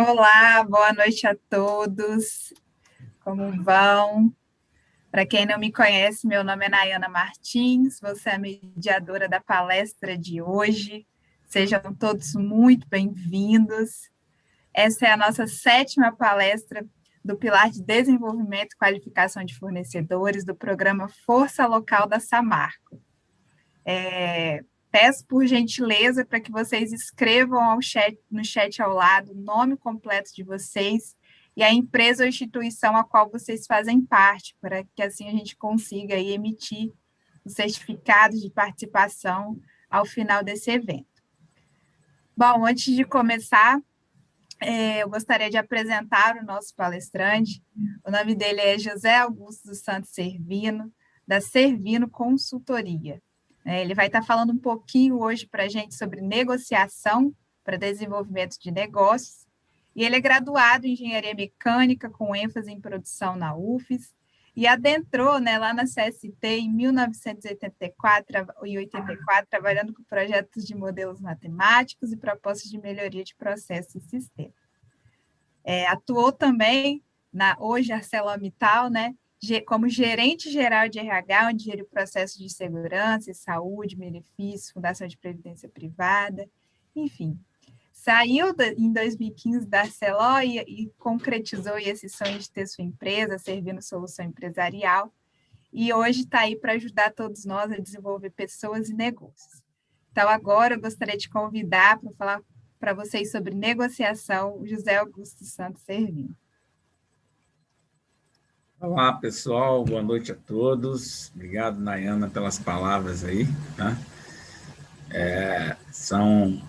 Olá, boa noite a todos. Como vão? Para quem não me conhece, meu nome é Nayana Martins, você é a mediadora da palestra de hoje. Sejam todos muito bem-vindos. Essa é a nossa 7ª palestra do Pilar de Desenvolvimento e Qualificação de Fornecedores do programa Força Local da Samarco. Peço por gentileza para que vocês escrevam no chat ao lado o nome completo de vocês e a empresa ou instituição a qual vocês fazem parte, para que assim a gente consiga aí emitir os certificados de participação ao final desse evento. Bom, antes de começar, eu gostaria de apresentar o nosso palestrante. O nome dele é José Augusto dos Santos Servino, da Servino Consultoria. Ele vai estar falando um pouquinho hoje para a gente sobre negociação para desenvolvimento de negócios, e ele é graduado em Engenharia Mecânica, com ênfase em produção na UFES, e adentrou lá na CST em 1984 e 84, trabalhando com projetos de modelos matemáticos e propostas de melhoria de processos e sistemas. Atuou também hoje ArcelorMittal, como gerente geral de RH, onde gera o processo de segurança e saúde, benefícios, Fundação de Previdência Privada, enfim. Saiu em 2015 da Arcelor e concretizou esse sonho de ter sua empresa, servindo solução empresarial, e hoje está aí para ajudar todos nós a desenvolver pessoas e negócios. Então, agora eu gostaria de convidar para falar para vocês sobre negociação, o José Augusto Santos Servino. Olá, pessoal, boa noite a todos. Obrigado, Nayana, pelas palavras aí. Tá? São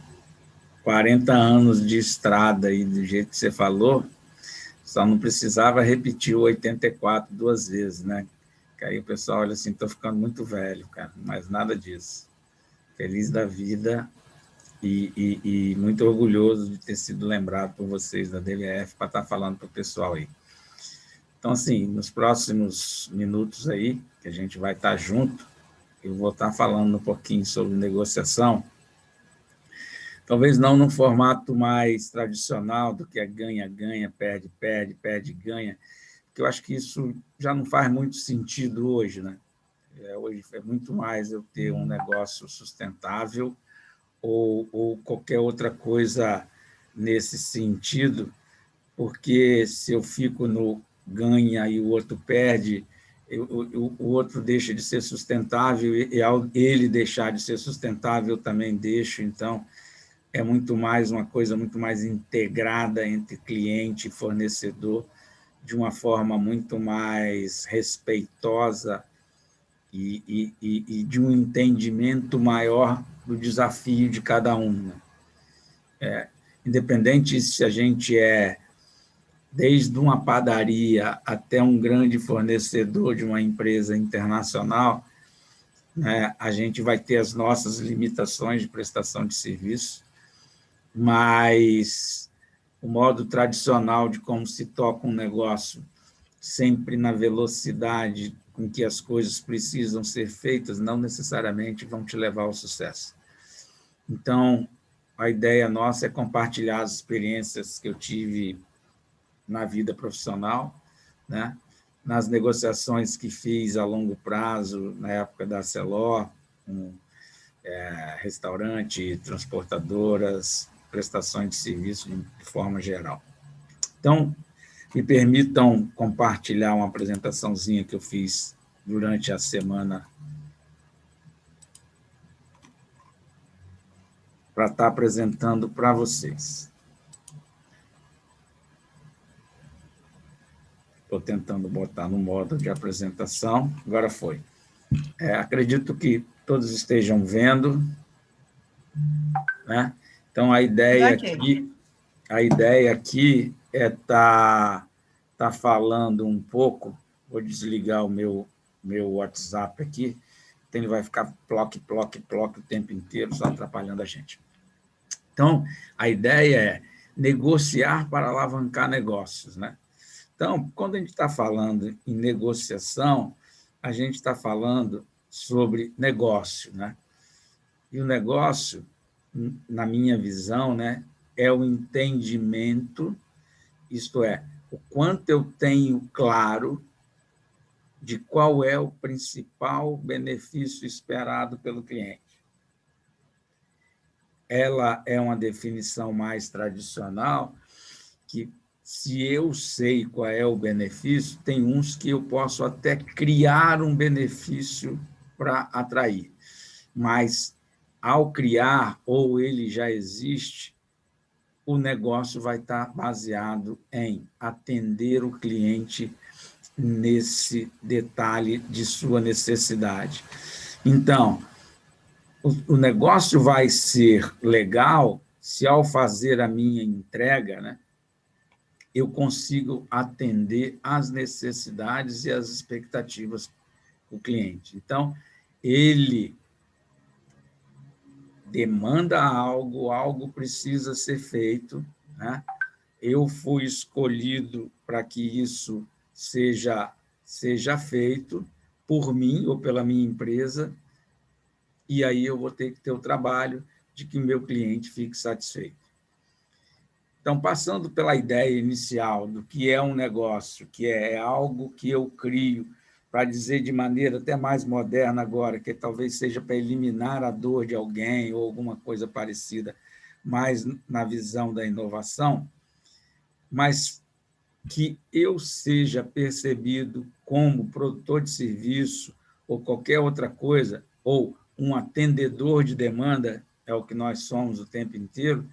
40 anos de estrada aí, do jeito que você falou, só não precisava repetir o 84 duas vezes, né? Que aí o pessoal olha assim, estou ficando muito velho, cara, mas nada disso. Feliz da vida e muito orgulhoso de ter sido lembrado por vocês da DVF para estar falando para o pessoal aí. Então, assim, nos próximos minutos aí, que a gente vai estar junto, eu vou estar falando um pouquinho sobre negociação, talvez não no formato mais tradicional do que é ganha-ganha, perde-perde, perde-ganha, porque eu acho que isso já não faz muito sentido hoje, né? Hoje é muito mais eu ter um negócio sustentável ou qualquer outra coisa nesse sentido, porque se eu fico no ganha e o outro perde, o outro deixa de ser sustentável e ao ele deixar de ser sustentável, eu também deixo. Então, é muito mais uma coisa muito mais integrada entre cliente e fornecedor, de uma forma muito mais respeitosa e de um entendimento maior do desafio de cada um. Independente se a gente desde uma padaria até um grande fornecedor de uma empresa internacional, né, a gente vai ter as nossas limitações de prestação de serviço, mas o modo tradicional de como se toca um negócio, sempre na velocidade com que as coisas precisam ser feitas, não necessariamente vão te levar ao sucesso. Então, a ideia nossa é compartilhar as experiências que eu tive na vida profissional, né? Nas negociações que fiz a longo prazo, na época da Arcelor, com restaurante, transportadoras, prestações de serviço de forma geral. Então, me permitam compartilhar uma apresentaçãozinha que eu fiz durante a semana para estar apresentando para vocês. Estou tentando botar no modo de apresentação, agora foi. Acredito que todos estejam vendo, né? Então, a ideia aqui é estar falando um pouco, vou desligar o meu WhatsApp aqui, então ele vai ficar ploc o tempo inteiro, só atrapalhando a gente. Então, a ideia é negociar para alavancar negócios, né? Então, quando a gente está falando em negociação, a gente está falando sobre negócio, né? E o negócio, na minha visão, né, é o entendimento isto é, o quanto eu tenho claro de qual é o principal benefício esperado pelo cliente. Ela é uma definição mais tradicional, que, se eu sei qual é o benefício, tem uns que eu posso até criar um benefício para atrair, mas, ao criar, ou ele já existe, o negócio vai estar baseado em atender o cliente nesse detalhe de sua necessidade. Então, o negócio vai ser legal se, ao fazer a minha entrega, né, eu consigo atender às necessidades e às expectativas do cliente. Então, ele demanda algo, algo precisa ser feito, né? Eu fui escolhido para que isso seja feito por mim ou pela minha empresa, e aí eu vou ter que ter o trabalho de que o meu cliente fique satisfeito. Então, passando pela ideia inicial do que é um negócio, que é algo que eu crio, para dizer de maneira até mais moderna agora, que talvez seja para eliminar a dor de alguém ou alguma coisa parecida, mais na visão da inovação, mas que eu seja percebido como produtor de serviço ou qualquer outra coisa, ou um atendedor de demanda, é o que nós somos o tempo inteiro,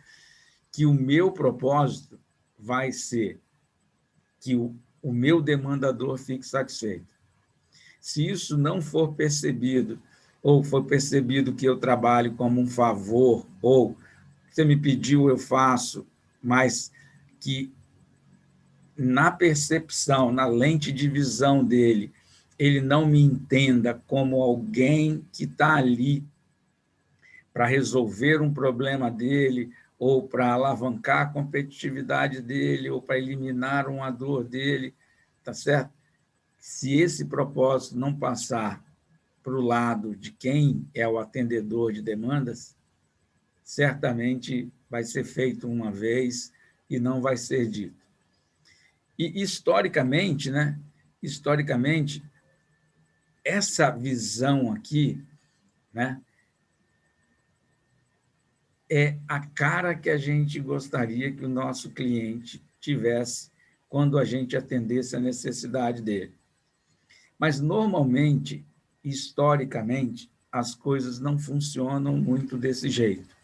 que o meu propósito vai ser que o meu demandador fique satisfeito. Se isso não for percebido, ou for percebido que eu trabalho como um favor, ou você me pediu, eu faço, mas que na percepção, na lente de visão dele, ele não me entenda como alguém que está ali para resolver um problema dele, ou para alavancar a competitividade dele, ou para eliminar uma dor dele, tá certo? Se esse propósito não passar para o lado de quem é o atendedor de demandas, certamente vai ser feito uma vez e não vai ser dito. E, historicamente, né? Historicamente, essa visão aqui, né, é a cara que a gente gostaria que o nosso cliente tivesse quando a gente atendesse a necessidade dele. Mas, normalmente, historicamente, as coisas não funcionam muito desse jeito,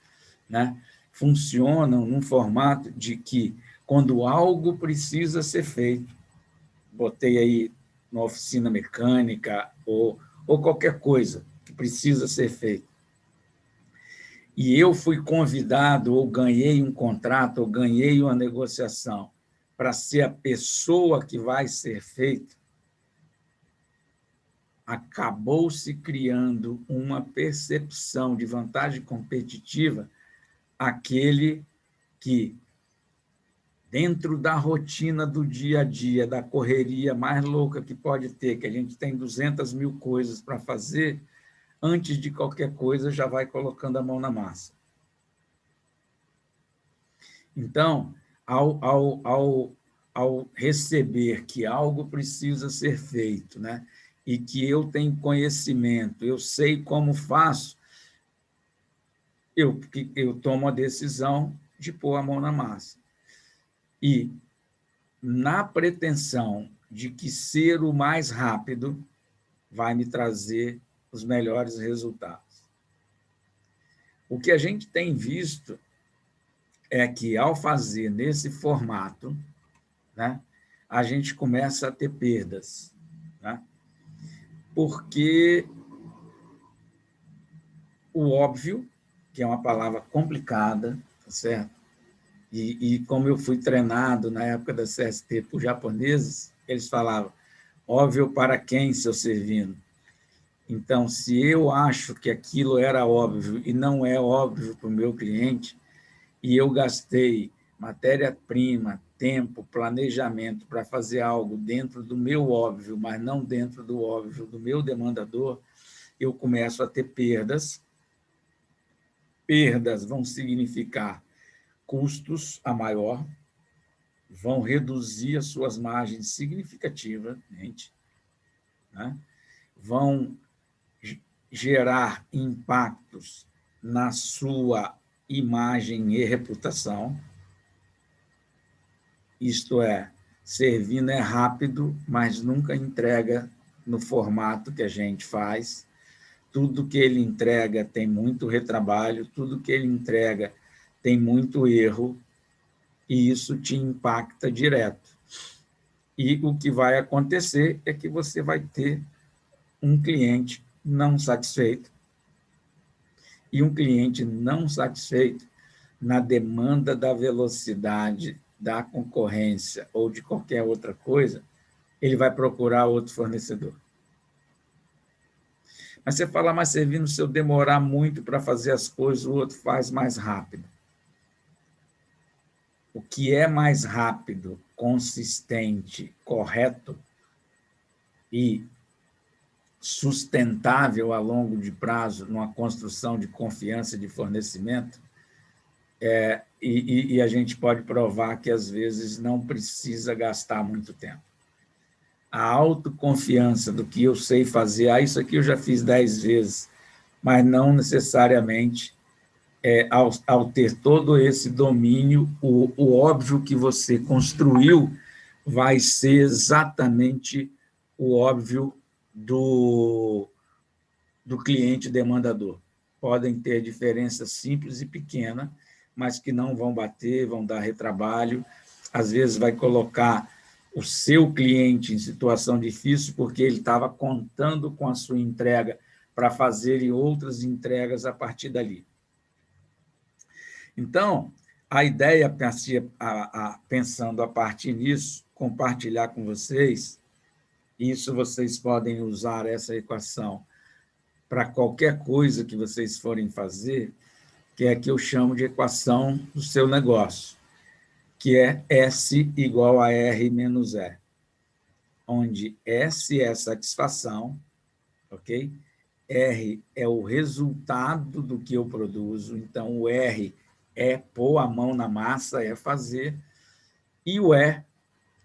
né? Funcionam num formato de que, quando algo precisa ser feito, botei aí uma oficina mecânica ou qualquer coisa que precisa ser feita, e eu fui convidado, ou ganhei um contrato, ou ganhei uma negociação para ser a pessoa que vai ser feito, acabou se criando uma percepção de vantagem competitiva aquele que, dentro da rotina do dia a dia, da correria mais louca que pode ter, que a gente tem 200.000 coisas para fazer, antes de qualquer coisa já vai colocando a mão na massa. Então, ao receber que algo precisa ser feito, né, e que eu tenho conhecimento, eu sei como faço, eu tomo a decisão de pôr a mão na massa. E, na pretensão de que ser o mais rápido vai me trazer os melhores resultados. O que a gente tem visto é que, ao fazer nesse formato, né, a gente começa a ter perdas, né? Porque o óbvio, que é uma palavra complicada, tá certo? E como eu fui treinado na época da CST por japoneses, eles falavam, óbvio para quem, seu servino? Então, se eu acho que aquilo era óbvio e não é óbvio para o meu cliente, e eu gastei matéria-prima, tempo, planejamento para fazer algo dentro do meu óbvio, mas não dentro do óbvio do meu demandador, eu começo a ter perdas. Perdas vão significar custos a maior, vão reduzir as suas margens significativamente, né? Vão gerar impactos na sua imagem e reputação, isto é, servindo é rápido, mas nunca entrega no formato que a gente faz. Tudo que ele entrega tem muito retrabalho, tudo que ele entrega tem muito erro, e isso te impacta direto. E o que vai acontecer é que você vai ter um cliente não satisfeito, e um cliente não satisfeito na demanda da velocidade, da concorrência ou de qualquer outra coisa, ele vai procurar outro fornecedor. Mas você fala, mas servindo, se eu demorar muito para fazer as coisas, o outro faz mais rápido. O que é mais rápido, consistente, correto e sustentável a longo de prazo, numa construção de confiança de fornecimento, e a gente pode provar que, às vezes, não precisa gastar muito tempo. A autoconfiança do que eu sei fazer, isso aqui eu já fiz 10 vezes, mas não necessariamente, ao ter todo esse domínio, o óbvio que você construiu vai ser exatamente o óbvio do cliente demandador. Podem ter diferenças simples e pequenas, mas que não vão bater, vão dar retrabalho. Às vezes vai colocar o seu cliente em situação difícil porque ele estava contando com a sua entrega para fazer outras entregas a partir dali. Então, a ideia, pensando a partir nisso, compartilhar com vocês, isso vocês podem usar essa equação para qualquer coisa que vocês forem fazer, que é que eu chamo de equação do seu negócio, que é S igual a R menos E, onde S é satisfação, ok? R é o resultado do que eu produzo, então o R é pôr a mão na massa, é fazer, e o E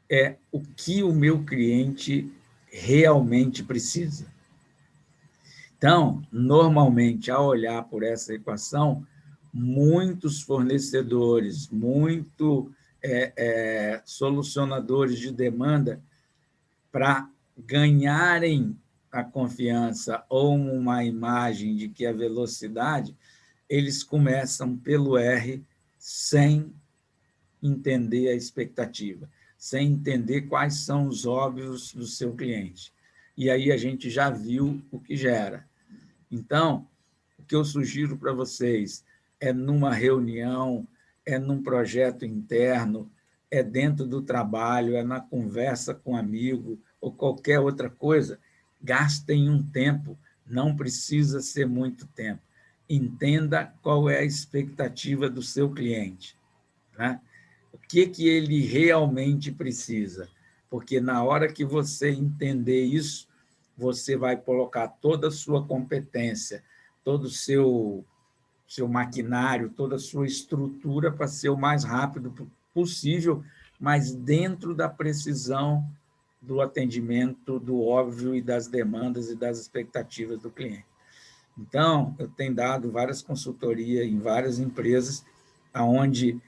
é o que o meu cliente realmente precisa. Então, normalmente, ao olhar por essa equação, muitos fornecedores, solucionadores de demanda, para ganharem a confiança ou uma imagem de que a velocidade, eles começam pelo R sem entender a expectativa, sem entender quais são os óbvios do seu cliente. E aí a gente já viu o que gera. Então, o que eu sugiro para vocês é, numa reunião, é num projeto interno, é dentro do trabalho, é na conversa com um amigo ou qualquer outra coisa, gastem um tempo, não precisa ser muito tempo. Entenda qual é a expectativa do seu cliente, né? O que ele realmente precisa, porque na hora que você entender isso, você vai colocar toda a sua competência, todo o seu maquinário, toda a sua estrutura para ser o mais rápido possível, mas dentro da precisão do atendimento, do óbvio e das demandas e das expectativas do cliente. Então, eu tenho dado várias consultorias em várias empresas, onde,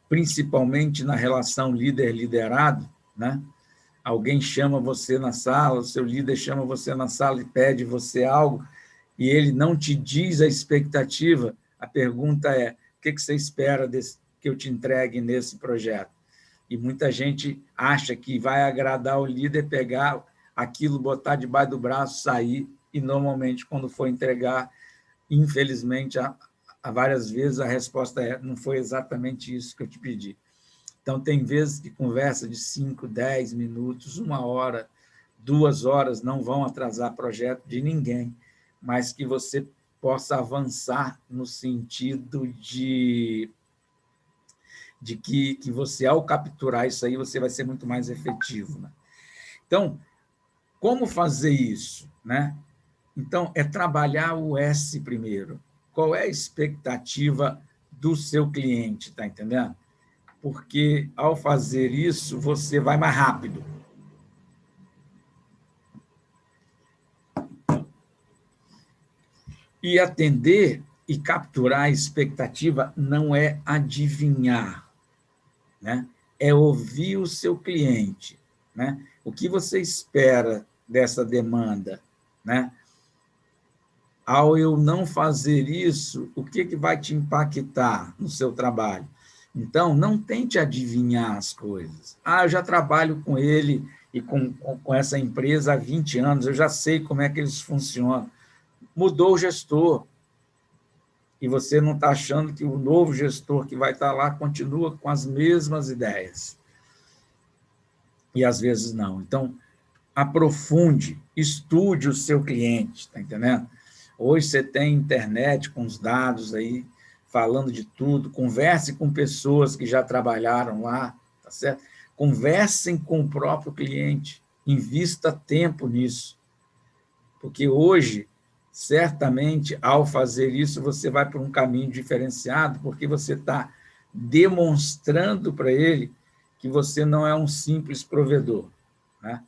principalmente na relação líder-liderado, né? Alguém chama você na sala, o seu líder chama você na sala e pede você algo, e ele não te diz a expectativa, a pergunta é: o que você espera que eu te entregue nesse projeto? E muita gente acha que vai agradar o líder, pegar aquilo, botar debaixo do braço, sair, e normalmente, quando for entregar, infelizmente, há várias vezes a resposta é: não foi exatamente isso que eu te pedi. Então, tem vezes que conversa de 5, 10 minutos, 1 hora, 2 horas não vão atrasar projeto de ninguém, mas que você possa avançar no sentido de que você, ao capturar isso aí, você vai ser muito mais efetivo, né? Então, como fazer isso, né? Então, é trabalhar o S primeiro. Qual é a expectativa do seu cliente, está entendendo? Porque, ao fazer isso, você vai mais rápido. E atender e capturar a expectativa não é adivinhar, né? É ouvir o seu cliente, né? O que você espera dessa demanda, né? Ao eu não fazer isso, o que vai te impactar no seu trabalho? Então, não tente adivinhar as coisas. Eu já trabalho com ele e com essa empresa há 20 anos, eu já sei como é que eles funcionam. Mudou o gestor, e você não está achando que o novo gestor que vai estar lá continua com as mesmas ideias. E, às vezes, não. Então, aprofunde, estude o seu cliente, está entendendo? Hoje você tem internet com os dados aí, falando de tudo, converse com pessoas que já trabalharam lá, tá certo? Conversem com o próprio cliente, invista tempo nisso, porque hoje, certamente, ao fazer isso, você vai por um caminho diferenciado, porque você está demonstrando para ele que você não é um simples provedor, né?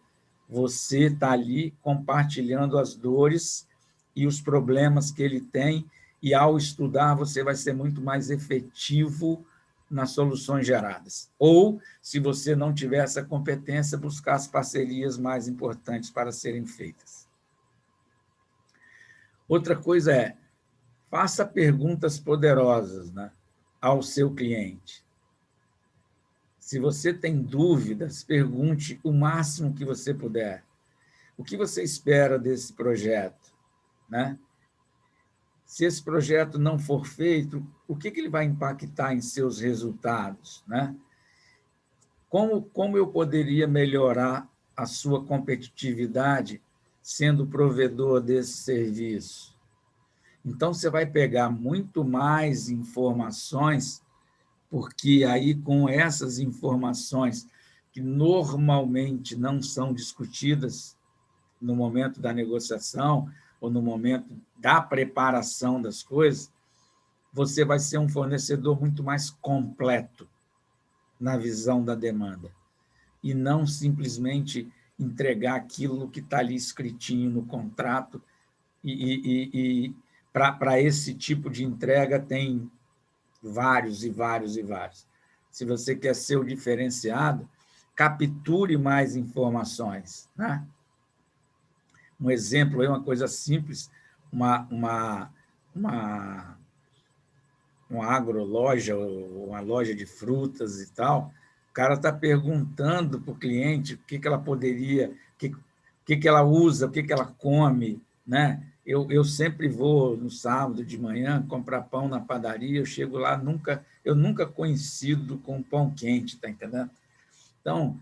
Você está ali compartilhando as dores e os problemas que ele tem, e, ao estudar, você vai ser muito mais efetivo nas soluções geradas. Ou, se você não tiver essa competência, buscar as parcerias mais importantes para serem feitas. Outra coisa é, faça perguntas poderosas, né, ao seu cliente. Se você tem dúvidas, pergunte o máximo que você puder. O que você espera desse projeto, né? Se esse projeto não for feito, o que ele vai impactar em seus resultados, né? Como eu poderia melhorar a sua competitividade sendo provedor desse serviço? Então, você vai pegar muito mais informações, porque aí, com essas informações, que normalmente não são discutidas no momento da negociação ou no momento da preparação das coisas, você vai ser um fornecedor muito mais completo na visão da demanda, e não simplesmente entregar aquilo que está ali escritinho no contrato, e para esse tipo de entrega tem vários e vários e vários. Se você quer ser o diferenciado, capture mais informações, né? Um exemplo, uma coisa simples, uma agroloja, uma loja de frutas e tal, o cara está perguntando para o cliente o que ela poderia, o que ela usa, o que ela come, né? Eu sempre vou, no sábado de manhã, comprar pão na padaria, eu chego lá, eu nunca coincido com pão quente, está entendendo? Então,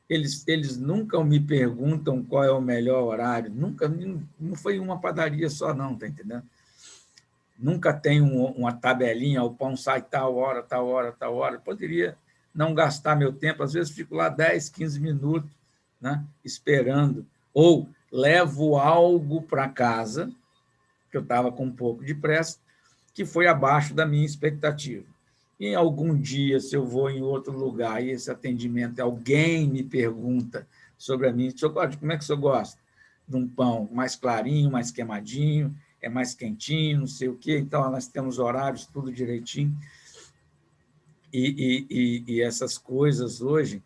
eles nunca me perguntam qual é o melhor horário, nunca, não foi uma padaria só, não, está entendendo? Nunca tem uma tabelinha, o pão sai tal hora, tal hora, tal hora. Poderia não gastar meu tempo, às vezes fico lá 10, 15 minutos, né, esperando. Ou levo algo para casa, que eu estava com um pouco de pressa, que foi abaixo da minha expectativa. E algum dia, se eu vou em outro lugar e esse atendimento, alguém me pergunta sobre a minha, como é que o senhor gosta? De um pão mais clarinho, mais queimadinho, é mais quentinho, não sei o quê. Então, nós temos horários, tudo direitinho. E essas coisas hoje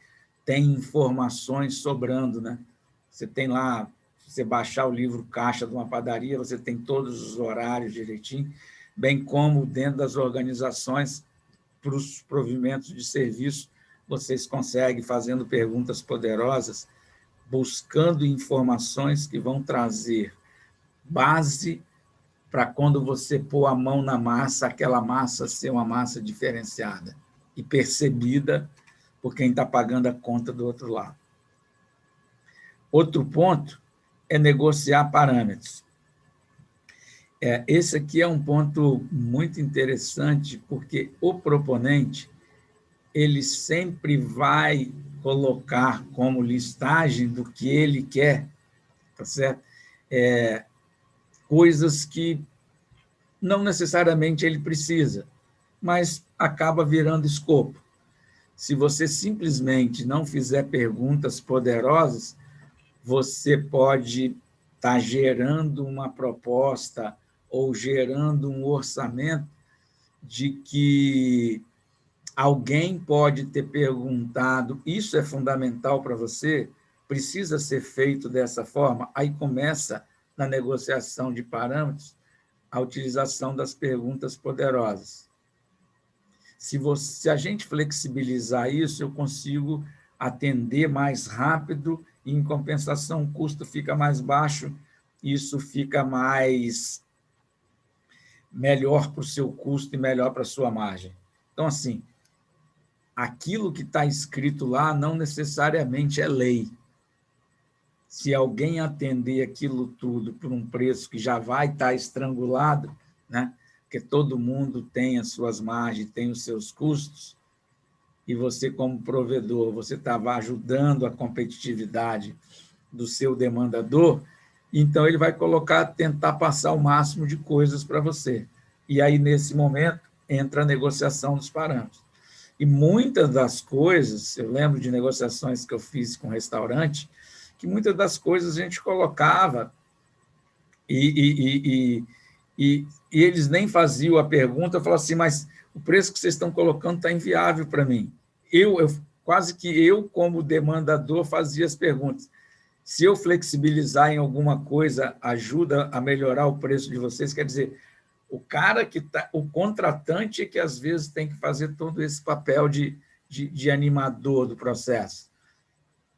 têm informações sobrando, né? Você tem lá, se você baixar o livro caixa de uma padaria, você tem todos os horários direitinho, bem como dentro das organizações, para os provimentos de serviço, vocês conseguem, fazendo perguntas poderosas, buscando informações que vão trazer base para, quando você pôr a mão na massa, aquela massa ser uma massa diferenciada e percebida por quem está pagando a conta do outro lado. Outro ponto é negociar parâmetros. Esse aqui é um ponto muito interessante, porque o proponente ele sempre vai colocar como listagem do que ele quer, tá certo? Coisas que não necessariamente ele precisa, mas acaba virando escopo. Se você simplesmente não fizer perguntas poderosas, você pode estar gerando uma proposta ou gerando um orçamento de que alguém pode ter perguntado, isso é fundamental para você, precisa ser feito dessa forma, aí começa, na negociação de parâmetros, a utilização das perguntas poderosas. Se a gente flexibilizar isso, eu consigo atender mais rápido e, em compensação, o custo fica mais baixo, isso fica melhor para o seu custo e melhor para a sua margem. Então, assim, aquilo que está escrito lá não necessariamente é lei. Se alguém atender aquilo tudo por um preço que já vai estar estrangulado, né? Porque todo mundo tem as suas margens, tem os seus custos, e você, como provedor, você estava ajudando a competitividade do seu demandador, então ele vai tentar passar o máximo de coisas para você. E aí, nesse momento, entra a negociação dos parâmetros. E muitas das coisas, eu lembro de negociações que eu fiz com restaurante, que muitas das coisas a gente colocava e eles nem faziam a pergunta, eu falava assim, mas o preço que vocês estão colocando está inviável para mim. Quase que eu, como demandador, fazia as perguntas. Se eu flexibilizar em alguma coisa, ajuda a melhorar o preço de vocês, quer dizer, o contratante é que às vezes tem que fazer todo esse papel de animador do processo,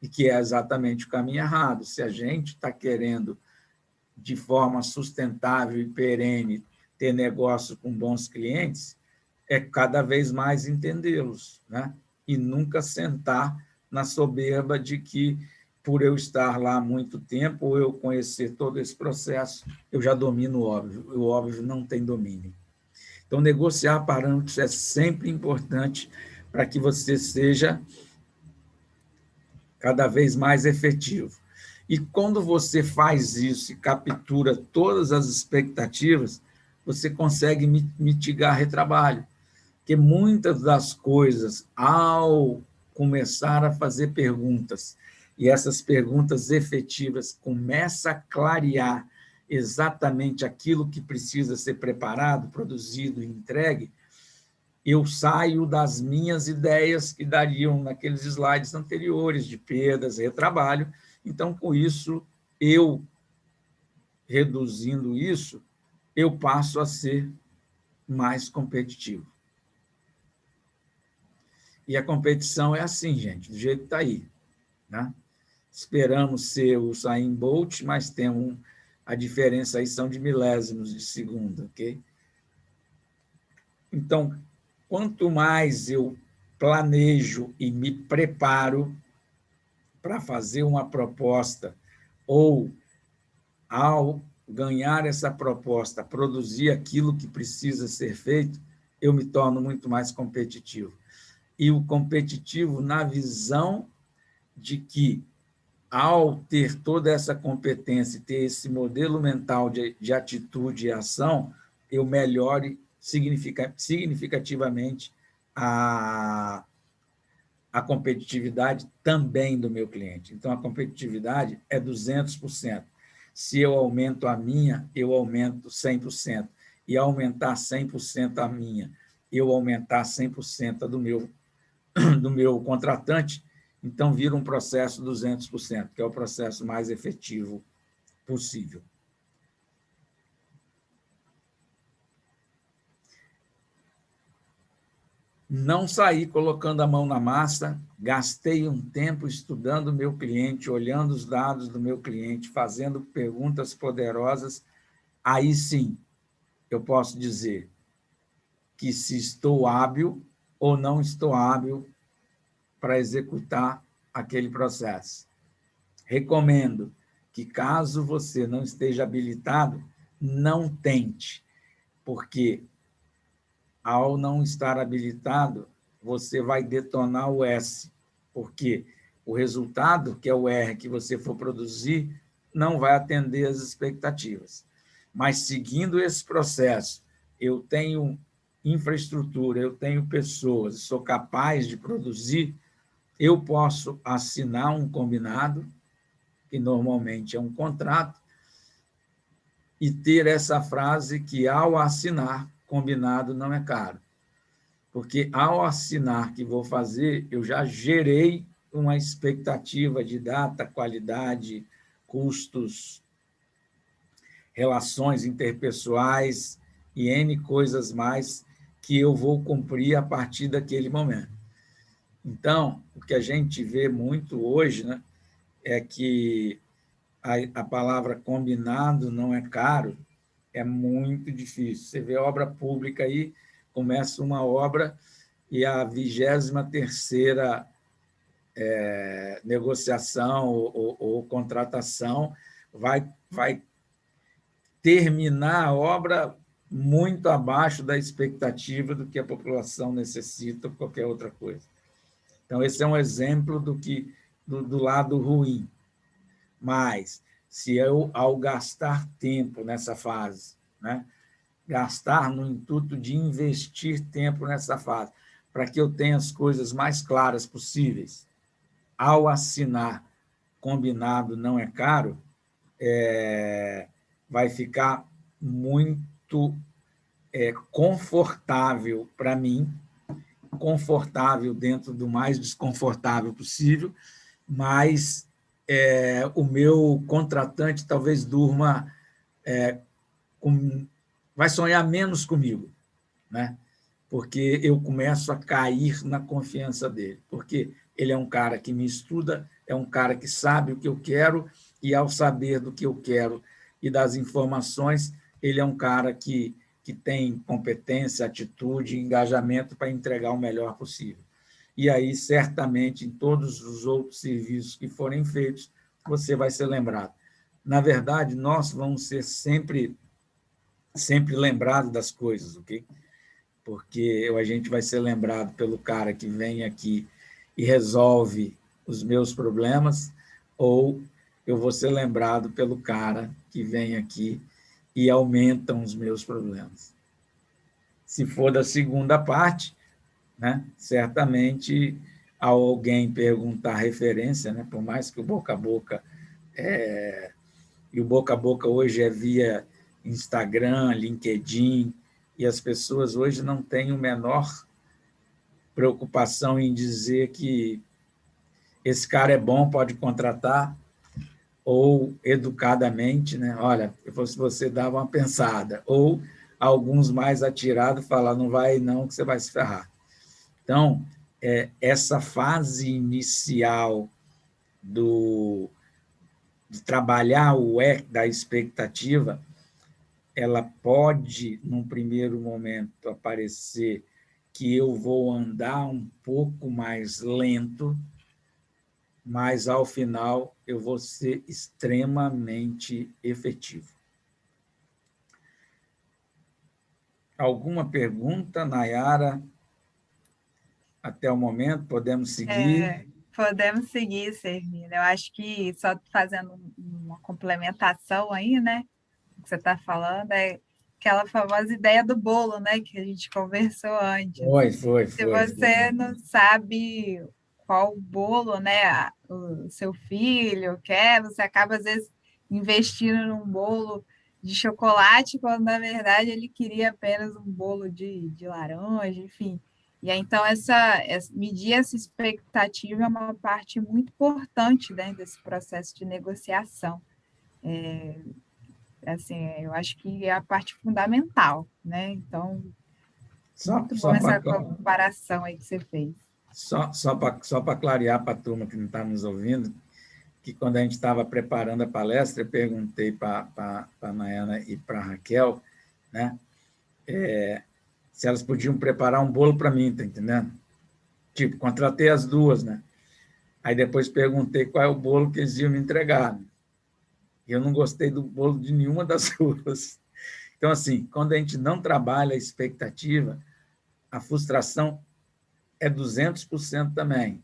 e que é exatamente o caminho errado. Se a gente está querendo, de forma sustentável e perene, ter negócio com bons clientes, é cada vez mais entendê-los, né? E nunca sentar na soberba de que, por eu estar lá há muito tempo, ou eu conhecer todo esse processo, eu já domino o óbvio não tem domínio. Então, negociar parâmetros é sempre importante para que você seja cada vez mais efetivo. E quando você faz isso e captura todas as expectativas, você consegue mitigar retrabalho. Porque muitas das coisas, ao começar a fazer perguntas, e essas perguntas efetivas começam a clarear exatamente aquilo que precisa ser preparado, produzido e entregue, eu saio das minhas ideias que dariam naqueles slides anteriores de perdas, retrabalho. Então, com isso, eu reduzindo isso, eu passo a ser mais competitivo. E a competição é assim, gente, do jeito que está aí, né? Esperamos ser o Usain Bolt, mas a diferença aí são de milésimos de segundo, ok? Então, quanto mais eu planejo e me preparo para fazer uma proposta, ou, ao ganhar essa proposta, produzir aquilo que precisa ser feito, eu me torno muito mais competitivo. E o competitivo na visão de que, ao ter toda essa competência, ter esse modelo mental de atitude e ação, eu melhore significativamente a competitividade também do meu cliente. Então, a competitividade é 200%. Se eu aumento a minha, eu aumento 100%. E aumentar 100% a minha, eu aumentar 100% do meu contratante, então vira um processo 200%, que é o processo mais efetivo possível. Não saí colocando a mão na massa, gastei um tempo estudando o meu cliente, olhando os dados do meu cliente, fazendo perguntas poderosas, aí sim eu posso dizer que se estou hábil ou não estou hábil para executar aquele processo. Recomendo que, caso você não esteja habilitado, não tente, porque, ao não estar habilitado, você vai detonar o S, porque o resultado, que é o R que você for produzir, não vai atender às expectativas. Mas, seguindo esse processo, eu tenho infraestrutura, eu tenho pessoas, sou capaz de produzir, eu posso assinar um combinado, que normalmente é um contrato, e ter essa frase que, ao assinar, combinado não é caro. Porque, ao assinar que vou fazer, eu já gerei uma expectativa de data, qualidade, custos, relações interpessoais e N coisas mais que eu vou cumprir a partir daquele momento. Então, o que a gente vê muito hoje, né, é que a palavra combinado não é caro, é muito difícil. Você vê obra pública aí, começa uma obra e a 23ª negociação ou contratação vai terminar a obra muito abaixo da expectativa do que a população necessita ou qualquer outra coisa. Então, esse é um exemplo do lado ruim. Mas, se eu, ao gastar tempo nessa fase, né, gastar no intuito de investir tempo nessa fase, para que eu tenha as coisas mais claras possíveis, ao assinar combinado não é caro, vai ficar muito confortável para mim, confortável dentro do mais desconfortável possível, mas o meu contratante talvez durma, vai sonhar menos comigo, né? Porque eu começo a cair na confiança dele, porque ele é um cara que me estuda, é um cara que sabe o que eu quero, e, ao saber do que eu quero e das informações, ele é um cara que tem competência, atitude, engajamento para entregar o melhor possível. E aí, certamente, em todos os outros serviços que forem feitos, você vai ser lembrado. Na verdade, nós vamos ser sempre lembrados das coisas, ok? Porque a gente vai ser lembrado pelo cara que vem aqui e resolve os meus problemas, ou eu vou ser lembrado pelo cara que vem aqui e aumenta os meus problemas. Se for da segunda parte, né, certamente, ao alguém perguntar referência, né, por mais que o boca a boca, e o boca a boca hoje é via Instagram, LinkedIn, e as pessoas hoje não têm o menor preocupação em dizer que esse cara é bom, pode contratar, ou educadamente, né? Olha, se você dava uma pensada, ou alguns mais atirados falar, não vai não, que você vai se ferrar. Então, essa fase inicial de trabalhar o da expectativa, ela pode, num primeiro momento, aparecer que eu vou andar um pouco mais lento, mas, ao final, eu vou ser extremamente efetivo. Alguma pergunta, Nayara? Até o momento, podemos seguir? Podemos seguir, Sermina. Eu acho que, só fazendo uma complementação aí, né? O que você está falando é aquela famosa ideia do bolo, né? Que a gente conversou antes. Foi. Se você não sabe qual bolo, né, o seu filho quer, você acaba, às vezes, investindo num bolo de chocolate, quando, na verdade, ele queria apenas um bolo de laranja, enfim. E aí, então, medir essa expectativa é uma parte muito importante, né, desse processo de negociação. Assim, eu acho que é a parte fundamental, né? Então, muito bom essa comparação aí que você fez. Só para clarear para a turma que não está nos ouvindo, que, quando a gente estava preparando a palestra, eu perguntei para a Nayana e para a Raquel, né, se elas podiam preparar um bolo para mim, tá entendendo? Tipo, contratei as duas, né? Aí depois perguntei qual é o bolo que eles iam me entregar. E eu não gostei do bolo de nenhuma das duas. Então, assim, quando a gente não trabalha a expectativa, a frustração é 200% também.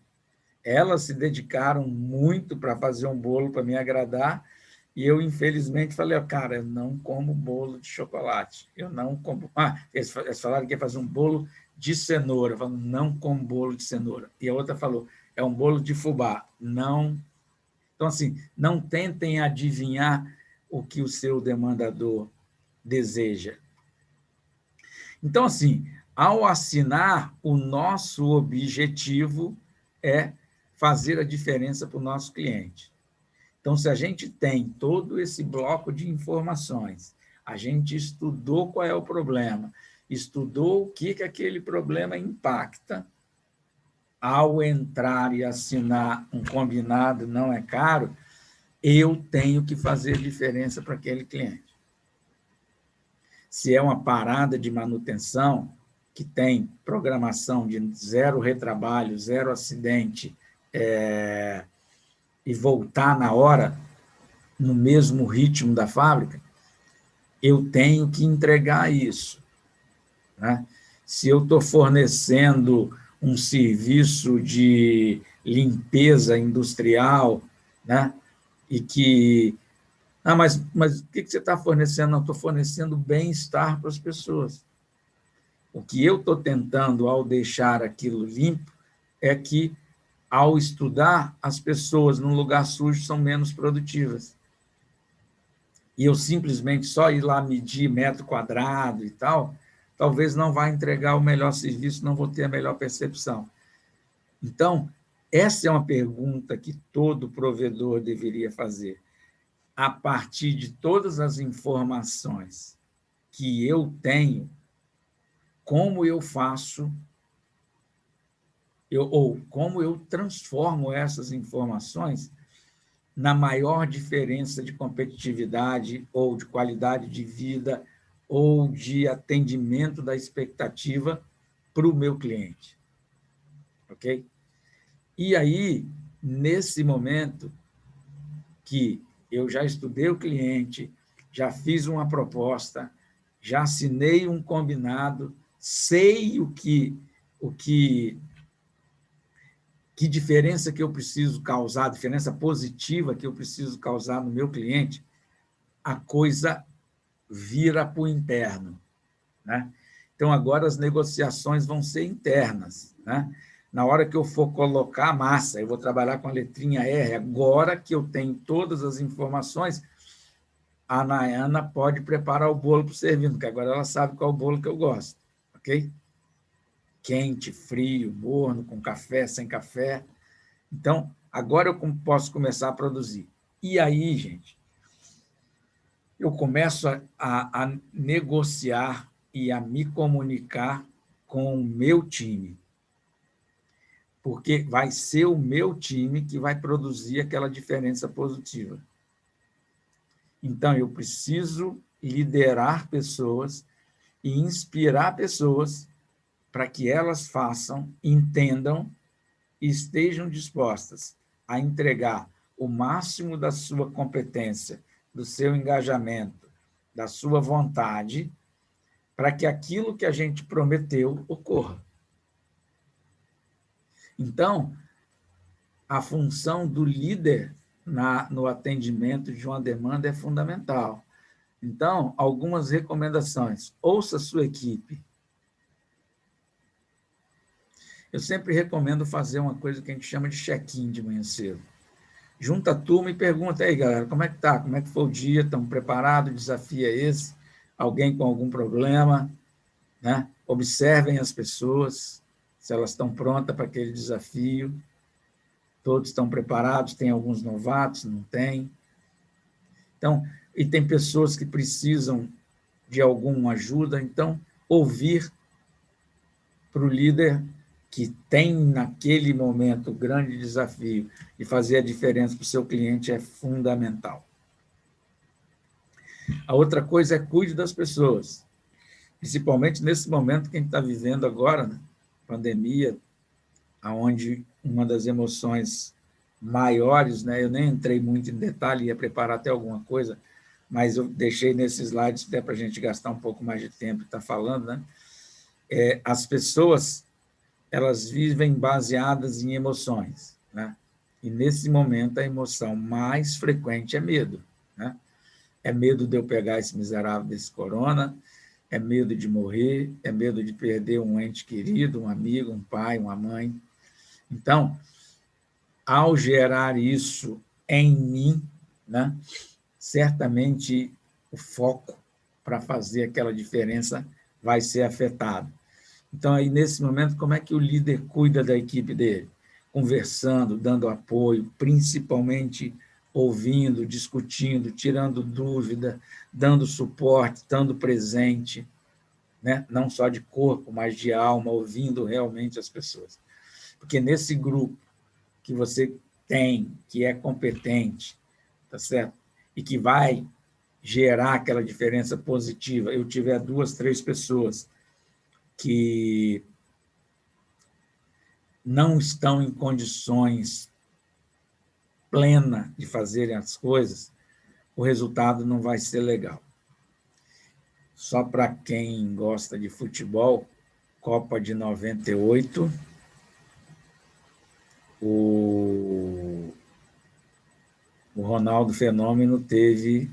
Elas se dedicaram muito para fazer um bolo para me agradar, E eu, infelizmente, falei, ó, cara, eu não como bolo de chocolate. Eu não como... eles falaram que ia fazer um bolo de cenoura. Eu falei, não como bolo de cenoura. E a outra falou, é um bolo de fubá. Não. Então, assim, não tentem adivinhar o que o seu demandador deseja. Então, assim, ao assinar, o nosso objetivo é fazer a diferença para o nosso cliente. Então, se a gente tem todo esse bloco de informações, a gente estudou qual é o problema, estudou o que aquele problema impacta, ao entrar e assinar um combinado não é caro, eu tenho que fazer diferença para aquele cliente. Se é uma parada de manutenção, que tem programação de 0 retrabalho, 0 acidente, e voltar na hora, no mesmo ritmo da fábrica, eu tenho que entregar isso. Né? Se eu estou fornecendo um serviço de limpeza industrial, né? E que... mas o que você está fornecendo? Não, estou fornecendo bem-estar para as pessoas. O que eu estou tentando, ao deixar aquilo limpo, é que, ao estudar, as pessoas num lugar sujo são menos produtivas. E eu simplesmente só ir lá medir metro quadrado e tal, talvez não vá entregar o melhor serviço, não vou ter a melhor percepção. Então, essa é uma pergunta que todo provedor deveria fazer. A partir de todas as informações que eu tenho, como eu faço, ou como eu transformo essas informações na maior diferença de competitividade ou de qualidade de vida ou de atendimento da expectativa para o meu cliente. Ok? E aí, nesse momento que eu já estudei o cliente, já fiz uma proposta, já assinei um combinado, sei que diferença que eu preciso causar, diferença positiva que eu preciso causar no meu cliente, a coisa vira para o interno. Né? Então, agora as negociações vão ser internas. Né? Na hora que eu for colocar a massa, eu vou trabalhar com a letrinha R, agora que eu tenho todas as informações, a Nayana pode preparar o bolo para o servindo, porque agora ela sabe qual é o bolo que eu gosto. Ok? Quente, frio, morno, com café, sem café. Então, agora eu posso começar a produzir. E aí, gente, eu começo a negociar e a me comunicar com o meu time, porque vai ser o meu time que vai produzir aquela diferença positiva. Então, eu preciso liderar pessoas e inspirar pessoas para que elas façam, entendam e estejam dispostas a entregar o máximo da sua competência, do seu engajamento, da sua vontade, para que aquilo que a gente prometeu ocorra. Então, a função do líder no atendimento de uma demanda é fundamental. Então, algumas recomendações. Ouça a sua equipe. Eu sempre recomendo fazer uma coisa que a gente chama de check-in de manhã cedo. Junta a turma e pergunta, aí, galera, como é que está? Como é que foi o dia? Estão preparados? O desafio é esse? Alguém com algum problema? Né? Observem as pessoas, se elas estão prontas para aquele desafio. Todos estão preparados, tem alguns novatos, não tem. Então, e tem pessoas que precisam de alguma ajuda, então, ouvir para o líder que tem, naquele momento, o grande desafio de fazer a diferença para o seu cliente é fundamental. A outra coisa é cuide das pessoas, principalmente nesse momento que a gente está vivendo agora, né? Pandemia, onde uma das emoções maiores, né? Eu nem entrei muito em detalhe, ia preparar até alguma coisa, mas eu deixei nesses slides até para a gente gastar um pouco mais de tempo e estar falando, né? As pessoas, elas vivem baseadas em emoções, né? E nesse momento a emoção mais frequente é medo, né? É medo de eu pegar esse miserável desse corona, é medo de morrer, é medo de perder um ente querido, um amigo, um pai, uma mãe. Então, ao gerar isso em mim, né, certamente o foco para fazer aquela diferença vai ser afetado. Então, aí, nesse momento, como é que o líder cuida da equipe dele? Conversando, dando apoio, principalmente ouvindo, discutindo, tirando dúvida, dando suporte, estando presente, né? Não só de corpo, mas de alma, ouvindo realmente as pessoas. Porque nesse grupo que você tem, que é competente, tá certo? E que vai gerar aquela diferença positiva, eu tiver 2, 3 pessoas que não estão em condições plenas de fazerem as coisas, o resultado não vai ser legal. Só para quem gosta de futebol, Copa de 98, o Ronaldo Fenômeno teve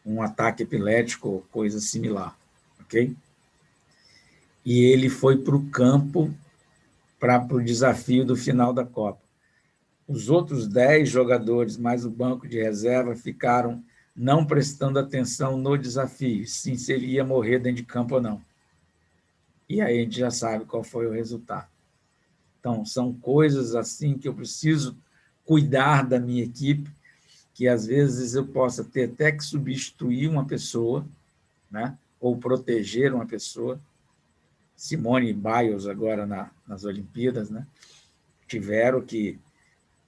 um ataque epilético, coisa similar, ok? E ele foi para o campo para o desafio do final da Copa. Os outros 10 jogadores, mais o banco de reserva, ficaram não prestando atenção no desafio, sim, se ele ia morrer dentro de campo ou não. E aí a gente já sabe qual foi o resultado. Então, são coisas assim que eu preciso cuidar da minha equipe, que às vezes eu possa ter até que substituir uma pessoa, né? Ou proteger uma pessoa. Simone Biles, agora nas Olimpíadas, né? Tiveram que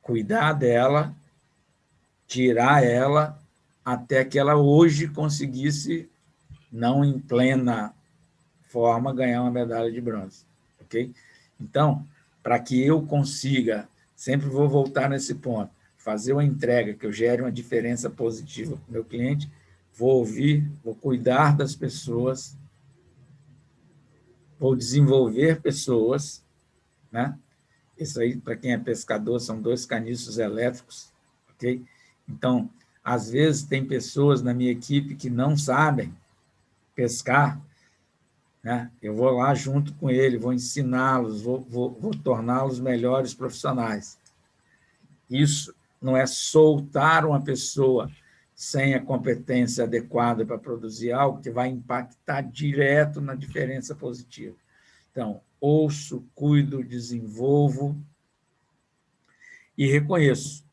cuidar dela, tirar ela, até que ela hoje conseguisse, não em plena forma, ganhar uma medalha de bronze. Ok? Então, para que eu consiga, sempre vou voltar nesse ponto, fazer uma entrega que eu gere uma diferença positiva para o meu cliente, vou ouvir, vou cuidar das pessoas, vou desenvolver pessoas, né? Isso aí, para quem é pescador, são 2 caniços elétricos, ok? Então, às vezes, tem pessoas na minha equipe que não sabem pescar, né? Eu vou lá junto com ele, vou ensiná-los, vou torná-los melhores profissionais. Isso não é soltar uma pessoa sem a competência adequada para produzir algo que vai impactar direto na diferença positiva. Então, ouço, cuido, desenvolvo e reconheço,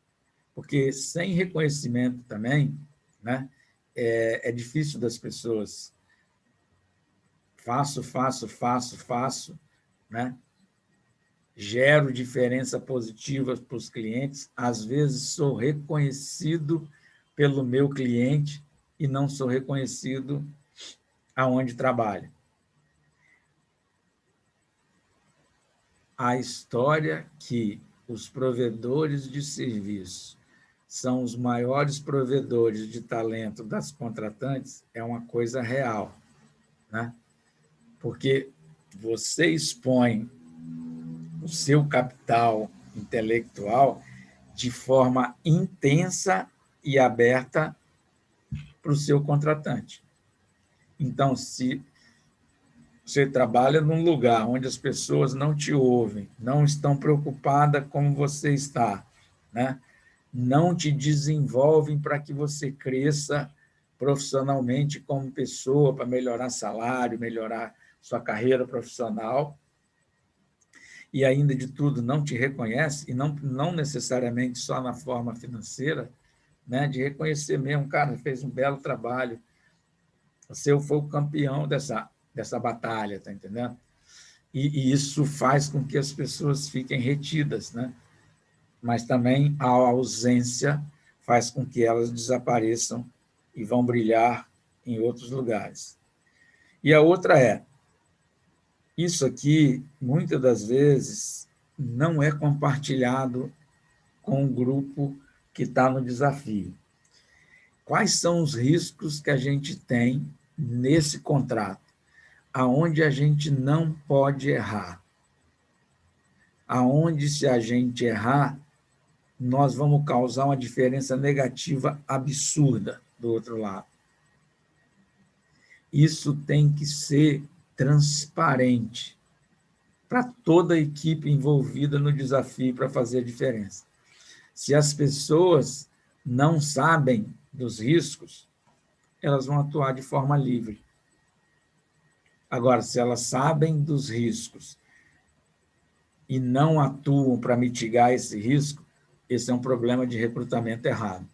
porque sem reconhecimento também, né, é difícil das pessoas. Faço, né? Gero diferença positiva para os clientes, às vezes sou reconhecido pelo meu cliente e não sou reconhecido aonde trabalho. A história que os provedores de serviço são os maiores provedores de talento das contratantes é uma coisa real, né? Porque você expõe o seu capital intelectual de forma intensa e aberta para o seu contratante. Então, se você trabalha num lugar onde as pessoas não te ouvem, não estão preocupadas como você está, né? Não te desenvolvem para que você cresça profissionalmente como pessoa, para melhorar salário, melhorar sua carreira profissional, e ainda de tudo não te reconhece, e não necessariamente só na forma financeira, né? De reconhecer mesmo, cara, fez um belo trabalho, você foi o campeão dessa batalha, tá entendendo? E isso faz com que as pessoas fiquem retidas, né? Mas também a ausência faz com que elas desapareçam e vão brilhar em outros lugares. E a outra é, isso aqui, muitas das vezes, não é compartilhado com o grupo que está no desafio. Quais são os riscos que a gente tem nesse contrato? Aonde a gente não pode errar? Aonde, se a gente errar, nós vamos causar uma diferença negativa absurda do outro lado. Isso tem que ser transparente para toda a equipe envolvida no desafio para fazer a diferença. Se as pessoas não sabem dos riscos, elas vão atuar de forma livre. Agora, se elas sabem dos riscos e não atuam para mitigar esse risco, esse é um problema de recrutamento errado.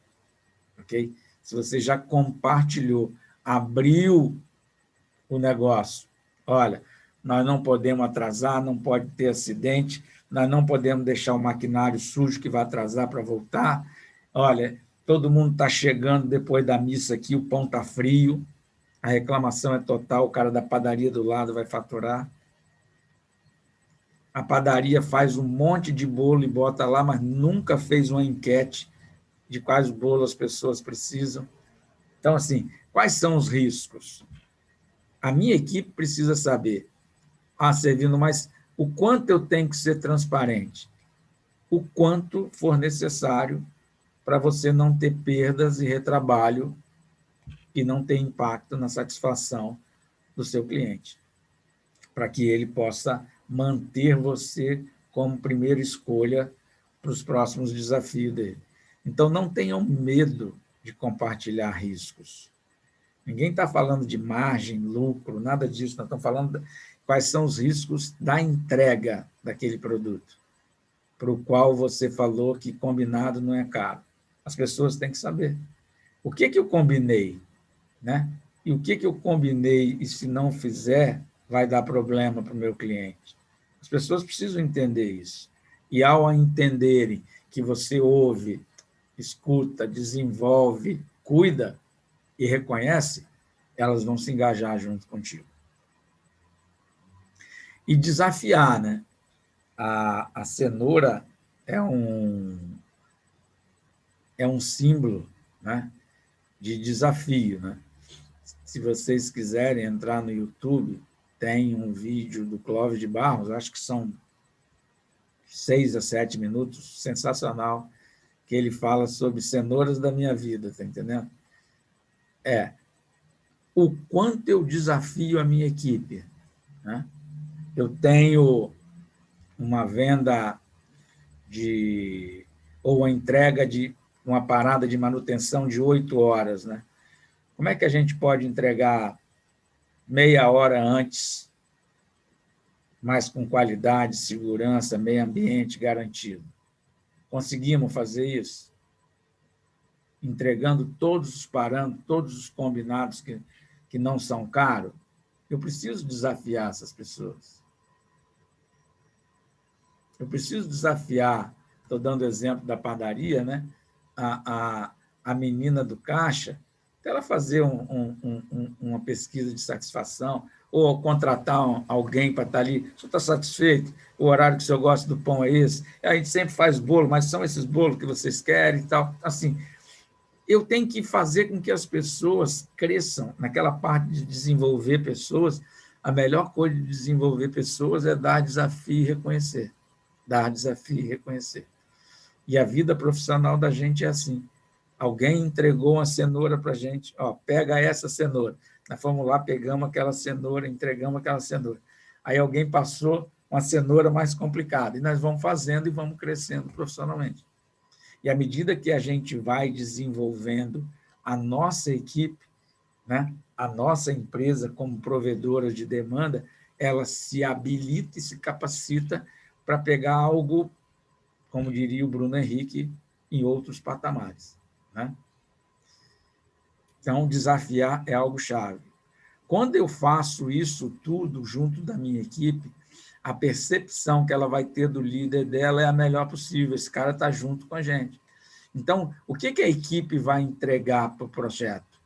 Ok? Se você já compartilhou, abriu o negócio, olha, nós não podemos atrasar, não pode ter acidente, nós não podemos deixar o maquinário sujo que vai atrasar para voltar, olha, todo mundo está chegando depois da missa aqui, o pão está frio, a reclamação é total, o cara da padaria do lado vai faturar. A padaria faz um monte de bolo e bota lá, mas nunca fez uma enquete de quais bolos as pessoas precisam. Então, assim, quais são os riscos? A minha equipe precisa saber, Servino, mas o quanto eu tenho que ser transparente? O quanto for necessário para você não ter perdas e retrabalho e não ter impacto na satisfação do seu cliente, para que ele possa manter você como primeira escolha para os próximos desafios dele. Então, não tenham medo de compartilhar riscos. Ninguém está falando de margem, lucro, nada disso. Nós estamos falando de quais são os riscos da entrega daquele produto, para o qual você falou que combinado não é caro. As pessoas têm que saber. O que eu combinei? Né? E o que eu combinei e, se não fizer, vai dar problema para o meu cliente? As pessoas precisam entender isso. E, ao entenderem que você ouve, escuta, desenvolve, cuida e reconhece, elas vão se engajar junto contigo. E desafiar, né? A cenoura é um símbolo, né, de desafio, né? Se vocês quiserem entrar no YouTube, tem um vídeo do Clóvis de Barros, acho que são 6 a 7 minutos, sensacional, que ele fala sobre cenouras da minha vida, está entendendo? O quanto eu desafio a minha equipe, né? Eu tenho uma venda ou a entrega de uma parada de manutenção de 8 horas, né? Como é que a gente pode entregar meia hora antes, mas com qualidade, segurança, meio ambiente garantido? Conseguimos fazer isso? Entregando todos os parâmetros, todos os combinados que não são caros? Eu preciso desafiar essas pessoas. Eu preciso desafiar, estou dando exemplo da padaria, né? A menina do caixa, ela fazer uma pesquisa de satisfação, ou contratar alguém para estar ali. O senhor está satisfeito? O horário que o senhor gosta do pão é esse? A gente sempre faz bolo, mas são esses bolos que vocês querem e tal. Assim, eu tenho que fazer com que as pessoas cresçam naquela parte de desenvolver pessoas. A melhor coisa de desenvolver pessoas é dar desafio e reconhecer. Dar desafio e reconhecer. E a vida profissional da gente é assim. Alguém entregou uma cenoura para a gente, pega essa cenoura. Nós fomos lá, pegamos aquela cenoura, entregamos aquela cenoura. Aí alguém passou uma cenoura mais complicada, e nós vamos fazendo e vamos crescendo profissionalmente. E à medida que a gente vai desenvolvendo a nossa equipe, né, a nossa empresa como provedora de demanda, ela se habilita e se capacita para pegar algo, como diria o Bruno Henrique, em outros patamares. Né? Então, desafiar é algo chave. Quando eu faço isso tudo junto da minha equipe, a percepção que ela vai ter do líder dela é a melhor possível. Esse cara está junto com a gente. Então, o que a equipe vai entregar para o projeto?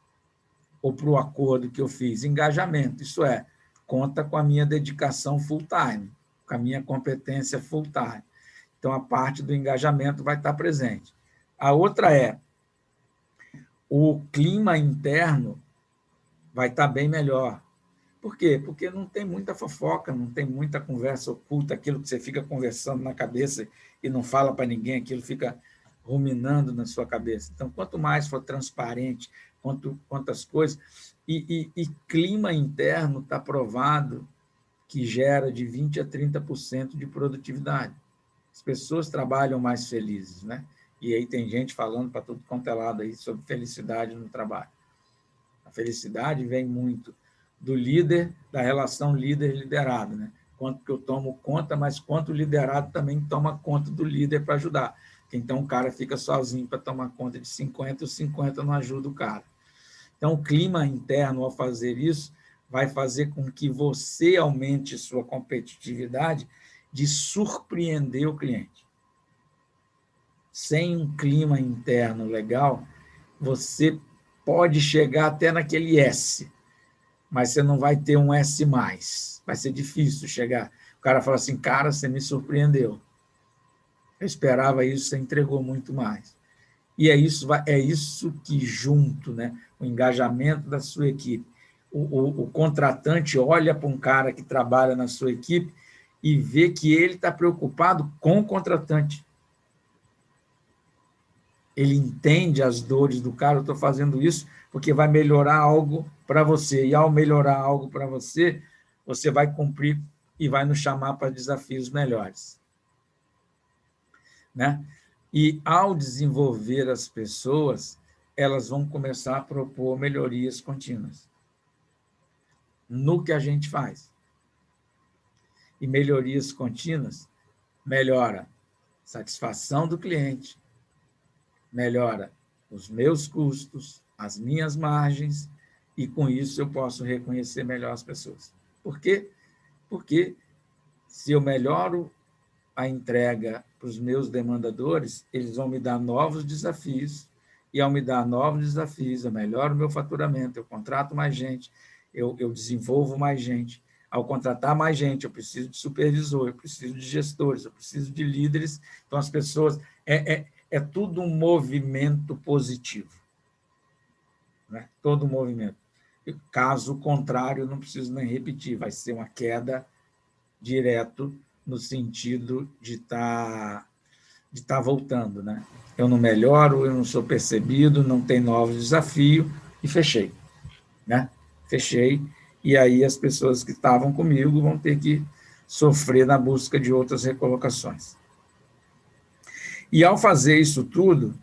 Ou para o acordo que eu fiz? Engajamento. Isso é, conta com a minha dedicação full-time, com a minha competência full-time. Então, a parte do engajamento vai estar presente. A outra é, o clima interno vai estar bem melhor. Por quê? Porque não tem muita fofoca, não tem muita conversa oculta, aquilo que você fica conversando na cabeça e não fala para ninguém, aquilo fica ruminando na sua cabeça. Então, quanto mais for transparente, quantas coisas. E clima interno está provado que gera de 20% a 30% de produtividade. As pessoas trabalham mais felizes, né? E aí tem gente falando para tudo quanto é lado aí sobre felicidade no trabalho. A felicidade vem muito do líder, da relação líder-liderado, né? Quanto que eu tomo conta, mas quanto o liderado também toma conta do líder para ajudar. Então, o cara fica sozinho para tomar conta de 50, os 50 não ajuda o cara. Então, o clima interno, ao fazer isso, vai fazer com que você aumente sua competitividade de surpreender o cliente. Sem um clima interno legal, você pode chegar até naquele S, mas você não vai ter um S+. Vai ser difícil chegar. O cara fala assim, cara, você me surpreendeu. Eu esperava isso, você entregou muito mais. E é isso que junto, né, o engajamento da sua equipe. O contratante olha para um cara que trabalha na sua equipe e vê que ele está preocupado com o contratante. Ele entende as dores do cara, eu estou fazendo isso porque vai melhorar algo para você. E ao melhorar algo para você, você vai cumprir e vai nos chamar para desafios melhores. Né? E ao desenvolver as pessoas, elas vão começar a propor melhorias contínuas no que a gente faz. E melhorias contínuas melhora a satisfação do cliente, melhora os meus custos, as minhas margens, e com isso eu posso reconhecer melhor as pessoas. Por quê? Porque se eu melhoro a entrega para os meus demandadores, eles vão me dar novos desafios, e ao me dar novos desafios, eu melhoro o meu faturamento, eu contrato mais gente, eu desenvolvo mais gente. Ao contratar mais gente, eu preciso de supervisor, eu preciso de gestores, eu preciso de líderes. Então, as pessoas... É tudo um movimento positivo. Né? Todo um movimento. Caso contrário, não preciso nem repetir, vai ser uma queda direto no sentido de estar voltando. Né? Eu não melhoro, eu não sou percebido, não tem novos desafios, e fechei. Né? Fechei, e aí as pessoas que estavam comigo vão ter que sofrer na busca de outras recolocações. E ao fazer isso tudo,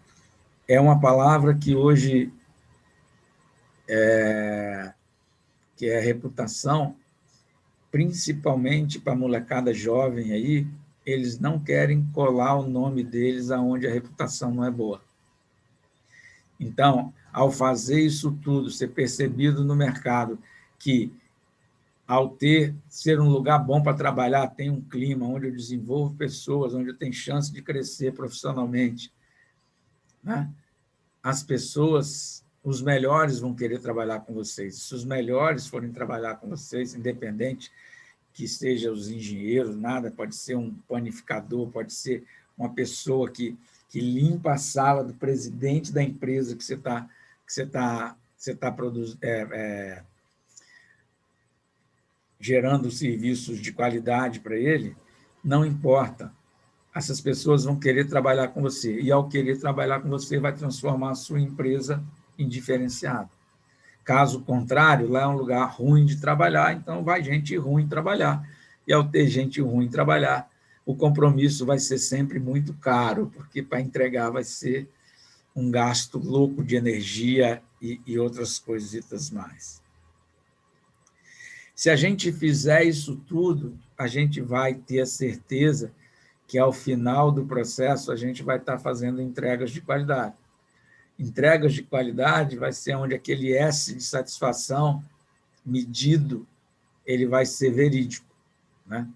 é uma palavra que hoje que é reputação, principalmente para a molecada jovem aí, eles não querem colar o nome deles aonde a reputação não é boa. Então, ao fazer isso tudo, ser percebido no mercado que, ao ser um lugar bom para trabalhar, tem um clima onde eu desenvolvo pessoas, onde eu tenho chance de crescer profissionalmente, né? As pessoas, os melhores vão querer trabalhar com vocês. Se os melhores forem trabalhar com vocês, independente que sejam os engenheiros, nada, pode ser um panificador, pode ser uma pessoa que limpa a sala do presidente da empresa que você está gerando serviços de qualidade para ele, não importa. Essas pessoas vão querer trabalhar com você, e ao querer trabalhar com você, vai transformar a sua empresa em diferenciada. Caso contrário, lá é um lugar ruim de trabalhar, então vai gente ruim trabalhar. E ao ter gente ruim trabalhar, o compromisso vai ser sempre muito caro, porque para entregar vai ser um gasto louco de energia e outras coisitas mais. Se a gente fizer isso tudo, a gente vai ter a certeza que, ao final do processo, a gente vai estar fazendo entregas de qualidade. Entregas de qualidade vai ser onde aquele S de satisfação medido, ele vai ser verídico, né?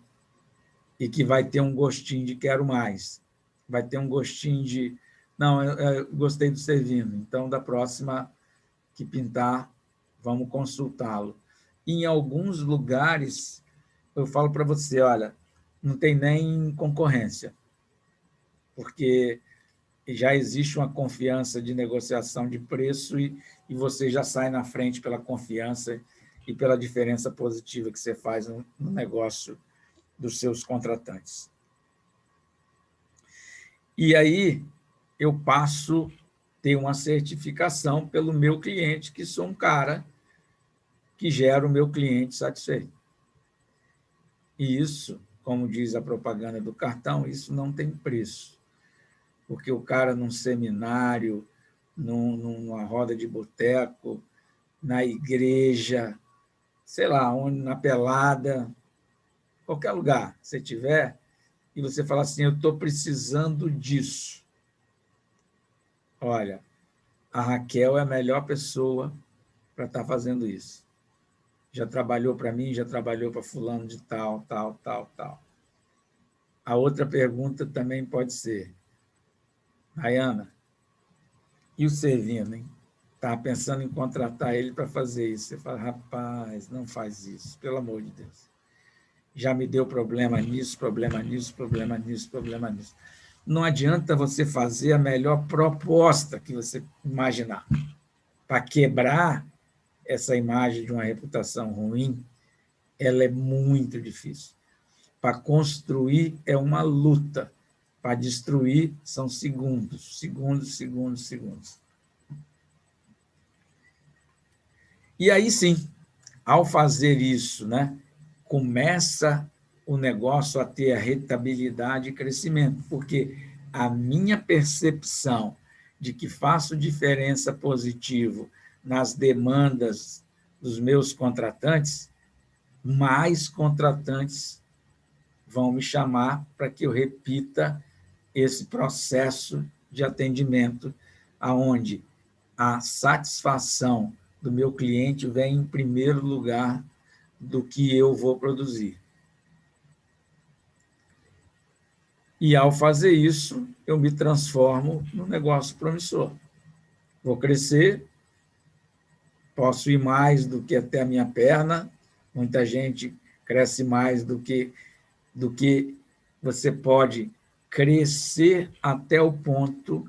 E que vai ter um gostinho de quero mais, vai ter um gostinho de, não, eu gostei do servindo, então, da próxima que pintar, vamos consultá-lo. Em alguns lugares, eu falo para você, olha, não tem nem concorrência, porque já existe uma confiança de negociação de preço e você já sai na frente pela confiança e pela diferença positiva que você faz no negócio dos seus contratantes. E aí eu passo ter uma certificação pelo meu cliente, que sou um cara que gera o meu cliente satisfeito. E isso, como diz a propaganda do cartão, isso não tem preço. Porque o cara, num seminário, numa roda de boteco, na igreja, sei lá, onde, na pelada, qualquer lugar que você tiver, e você fala assim, eu estou precisando disso. Olha, a Raquel é a melhor pessoa para estar fazendo isso. Já trabalhou para mim, já trabalhou para fulano de tal, tal, tal, tal. A outra pergunta também pode ser, Rayana, e o Servino, hein? Estava pensando em contratar ele para fazer isso. Você fala, rapaz, não faz isso, pelo amor de Deus. Já me deu problema nisso, problema nisso, problema nisso, problema nisso. Não adianta você fazer a melhor proposta que você imaginar. Para quebrar essa imagem de uma reputação ruim, ela é muito difícil. Para construir é uma luta. Para destruir são segundos, segundos, segundos, segundos. E aí sim, ao fazer isso, né, começa o negócio a ter a rentabilidade e crescimento, porque a minha percepção de que faço diferença positiva nas demandas dos meus contratantes, mais contratantes vão me chamar para que eu repita esse processo de atendimento, aonde a satisfação do meu cliente vem em primeiro lugar do que eu vou produzir. E, ao fazer isso, eu me transformo num negócio promissor. Vou crescer, posso ir mais do que até a minha perna, muita gente cresce mais do que você pode crescer até o ponto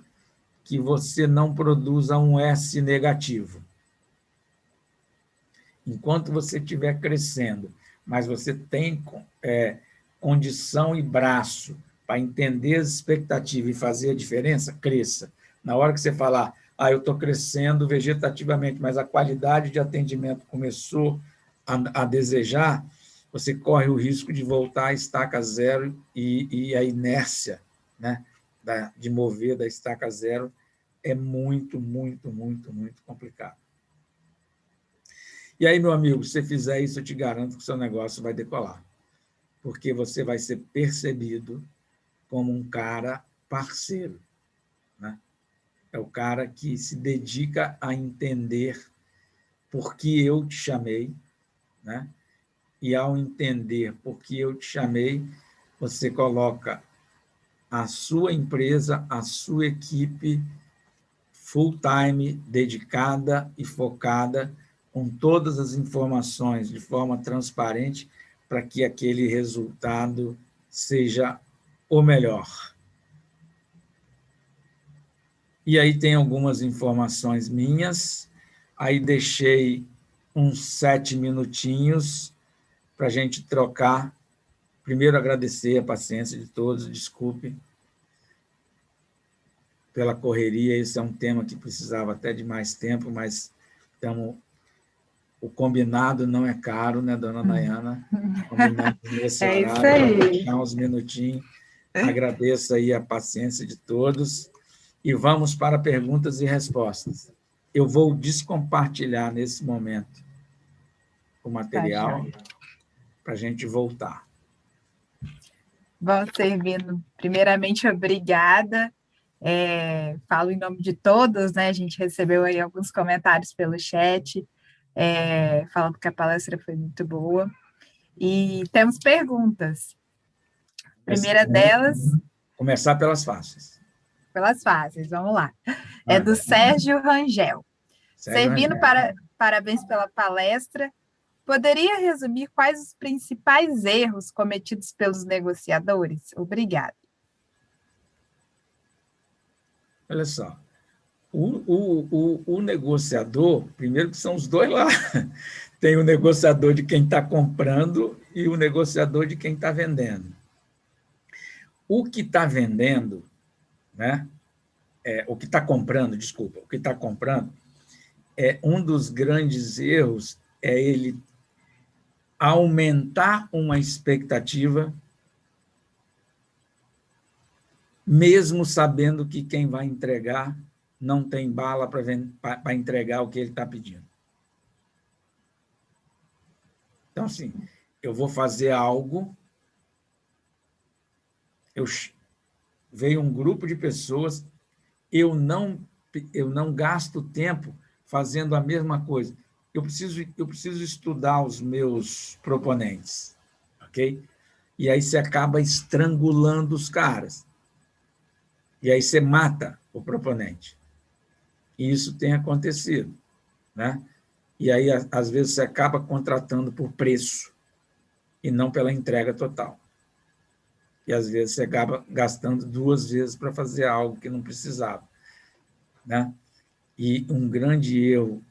que você não produza um S negativo. Enquanto você estiver crescendo, mas você tem condição e braço para entender as expectativas e fazer a diferença, cresça. Na hora que você falar, eu estou crescendo vegetativamente, mas a qualidade de atendimento começou a desejar, você corre o risco de voltar à estaca zero e a inércia, né, de mover da estaca zero é muito, muito, muito, muito complicado. E aí, meu amigo, se você fizer isso, eu te garanto que o seu negócio vai decolar, porque você vai ser percebido como um cara parceiro, né? É o cara que se dedica a entender por que eu te chamei, né? E, ao entender por que eu te chamei, você coloca a sua empresa, a sua equipe full-time, dedicada e focada, com todas as informações de forma transparente, para que aquele resultado seja o melhor. E aí tem algumas informações minhas, aí deixei uns 7 minutinhos para a gente trocar. Primeiro, agradecer a paciência de todos, desculpe pela correria, esse é um tema que precisava até de mais tempo, mas o combinado não é caro, né, dona Nayana? Combinamos nesse horário, para deixar uns minutinhos. Agradeço aí a paciência de todos e vamos para perguntas e respostas. Eu vou descompartilhar nesse momento o material para a gente voltar. Bom, Servino, primeiramente, obrigada. Falo em nome de todos, né? A gente recebeu aí alguns comentários pelo chat, falando que a palestra foi muito boa. E temos perguntas. A primeira delas... Começar pelas fáceis. Pelas fáceis, vamos lá. É do Sérgio Rangel. Servino, parabéns pela palestra. Poderia resumir quais os principais erros cometidos pelos negociadores? Obrigada. Olha só, o negociador, primeiro que são os dois lá, tem o negociador de quem está comprando e o negociador de quem está vendendo. O que está vendendo, né, o que está comprando, desculpa, o que está comprando, um dos grandes erros é ele aumentar uma expectativa, mesmo sabendo que quem vai entregar não tem bala para entregar o que ele está pedindo. Então, assim, eu vou fazer algo, veio um grupo de pessoas, eu não gasto tempo fazendo a mesma coisa. Eu preciso estudar os meus proponentes, ok? E aí você acaba estrangulando os caras. E aí você mata o proponente. E isso tem acontecido, né? E aí, às vezes, você acaba contratando por preço e não pela entrega total. E, às vezes, você acaba gastando 2 vezes para fazer algo que não precisava, né? E um grande erro,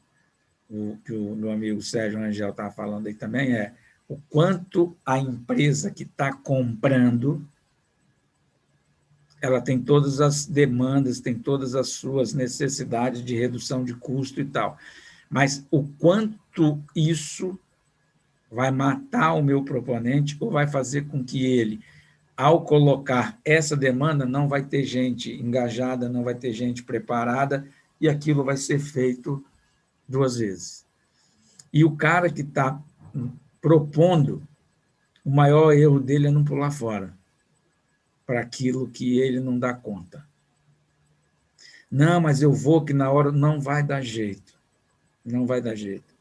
que o meu amigo Sérgio Angel estava falando aí também, é o quanto a empresa que está comprando, ela tem todas as demandas, tem todas as suas necessidades de redução de custo e tal. Mas o quanto isso vai matar o meu proponente ou vai fazer com que ele, ao colocar essa demanda, não vai ter gente engajada, não vai ter gente preparada, e aquilo vai ser feito 2 vezes. E o cara que está propondo, o maior erro dele é não pular fora para aquilo que ele não dá conta. Não, mas eu vou que na hora não vai dar jeito. Não vai dar jeito.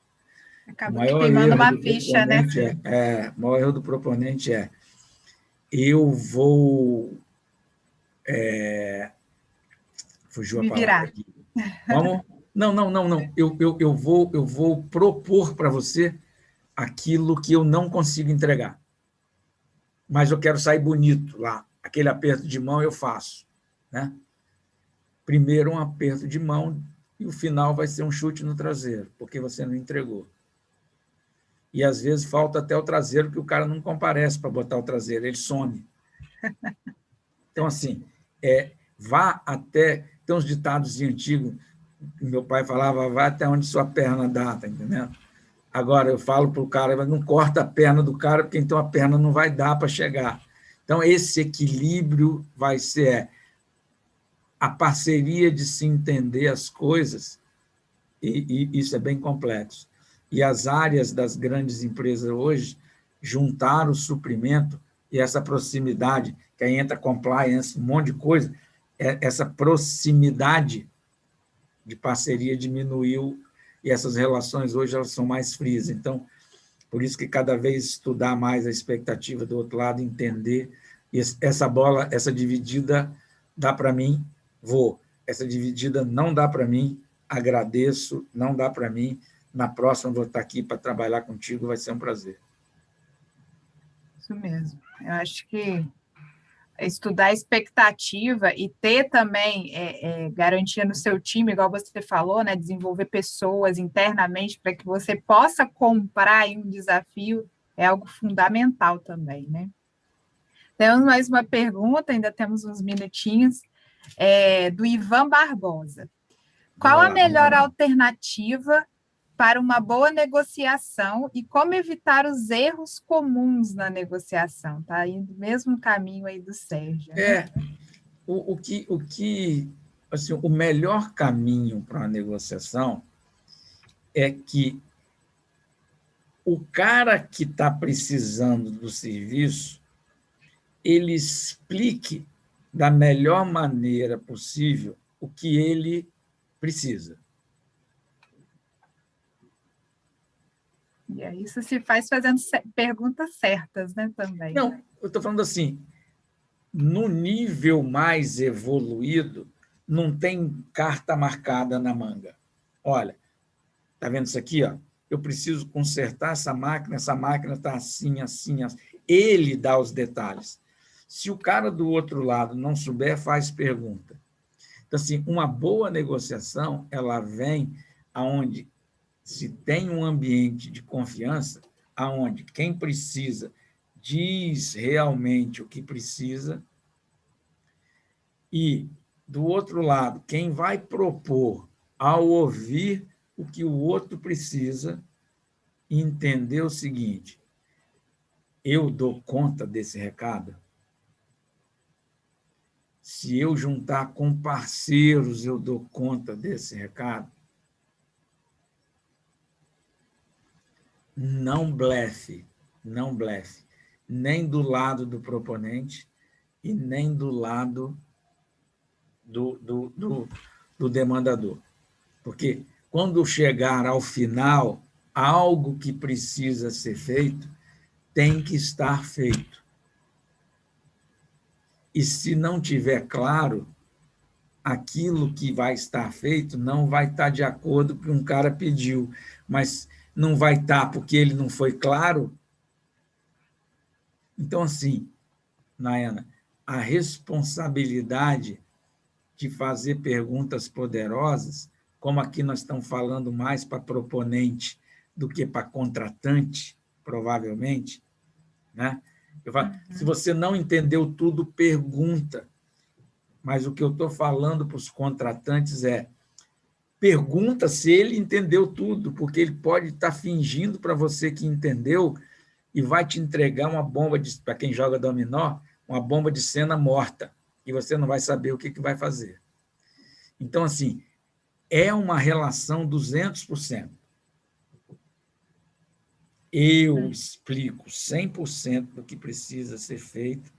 Acaba queimando uma ficha, né? O maior erro do proponente é eu vou... fugiu a Me palavra virar. aqui. Como? Não. Eu vou propor para você aquilo que eu não consigo entregar. Mas eu quero sair bonito lá. Aquele aperto de mão eu faço, né? Primeiro um aperto de mão e o final vai ser um chute no traseiro, porque você não entregou. E, às vezes, falta até o traseiro, que o cara não comparece para botar o traseiro, ele some. Então, assim, vá até... Tem uns ditados antigos, meu pai falava, vá até onde sua perna dá, tá entendendo? Agora, eu falo para o cara, não corta a perna do cara, porque então a perna não vai dar para chegar. Então, esse equilíbrio vai ser a parceria de se entender as coisas, e isso é bem complexo. E as áreas das grandes empresas hoje juntaram o suprimento e essa proximidade, que aí entra compliance, um monte de coisa, essa proximidade de parceria diminuiu e essas relações hoje elas são mais frias. Então, por isso que cada vez estudar mais a expectativa do outro lado, entender, e essa bola, essa dividida dá para mim, vou. Essa dividida não dá para mim, agradeço, não dá para mim, na próxima vou estar aqui para trabalhar contigo, vai ser um prazer. Isso mesmo. Eu acho que estudar a expectativa e ter também garantia no seu time, igual você falou, né? Desenvolver pessoas internamente para que você possa comprar em um desafio é algo fundamental também, né? Temos mais uma pergunta, ainda temos uns minutinhos, do Ivan Barbosa. Qual a melhor alternativa para uma boa negociação e como evitar os erros comuns na negociação? Está indo no mesmo caminho aí do Sérgio. Né? Assim, o melhor caminho para uma negociação é que o cara que está precisando do serviço, ele explique da melhor maneira possível o que ele precisa. E isso se faz fazendo perguntas certas, né, também. Não, eu estou falando assim, no nível mais evoluído, não tem carta marcada na manga. Olha, está vendo isso aqui? Ó? Eu preciso consertar essa máquina está assim, assim, assim. Ele dá os detalhes. Se o cara do outro lado não souber, faz pergunta. Então, assim, uma boa negociação, ela vem aonde se tem um ambiente de confiança, aonde quem precisa diz realmente o que precisa e Do outro lado, quem vai propor, ao ouvir o que o outro precisa, entender o seguinte: eu dou conta desse recado? Se eu juntar com parceiros, eu dou conta desse recado? Não blefe, não blefe, nem do lado do proponente e nem do lado do demandador. Porque quando chegar ao final, algo que precisa ser feito tem que estar feito. E se não tiver claro, aquilo que vai estar feito não vai estar de acordo com o que um cara pediu, mas não vai estar porque ele não foi claro. Então, assim, Nayana, a responsabilidade de fazer perguntas poderosas, como aqui nós estamos falando mais para proponente do que para contratante, provavelmente, né? Eu falo, se você não entendeu tudo, pergunta. Mas o que eu estou falando para os contratantes é: pergunta se ele entendeu tudo, porque ele pode estar fingindo para você que entendeu e vai te entregar uma bomba, para quem joga dominó, uma bomba de cena morta, e você não vai saber o que vai fazer. Então, assim, é uma relação 200%. Eu explico 100% do que precisa ser feito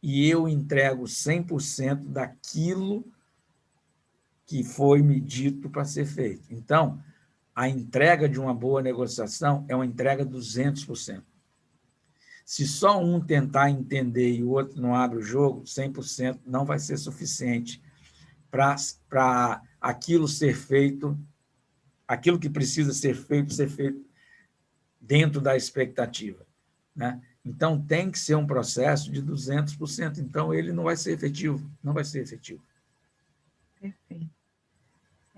e eu entrego 100% daquilo que foi me dito para ser feito. Então, a entrega de uma boa negociação é uma entrega 200%. Se só um tentar entender e o outro não abre o jogo, 100% não vai ser suficiente para aquilo ser feito, aquilo que precisa ser feito dentro da expectativa, né? Então, tem que ser um processo de 200%. Então, ele não vai ser efetivo, não vai ser efetivo. Perfeito.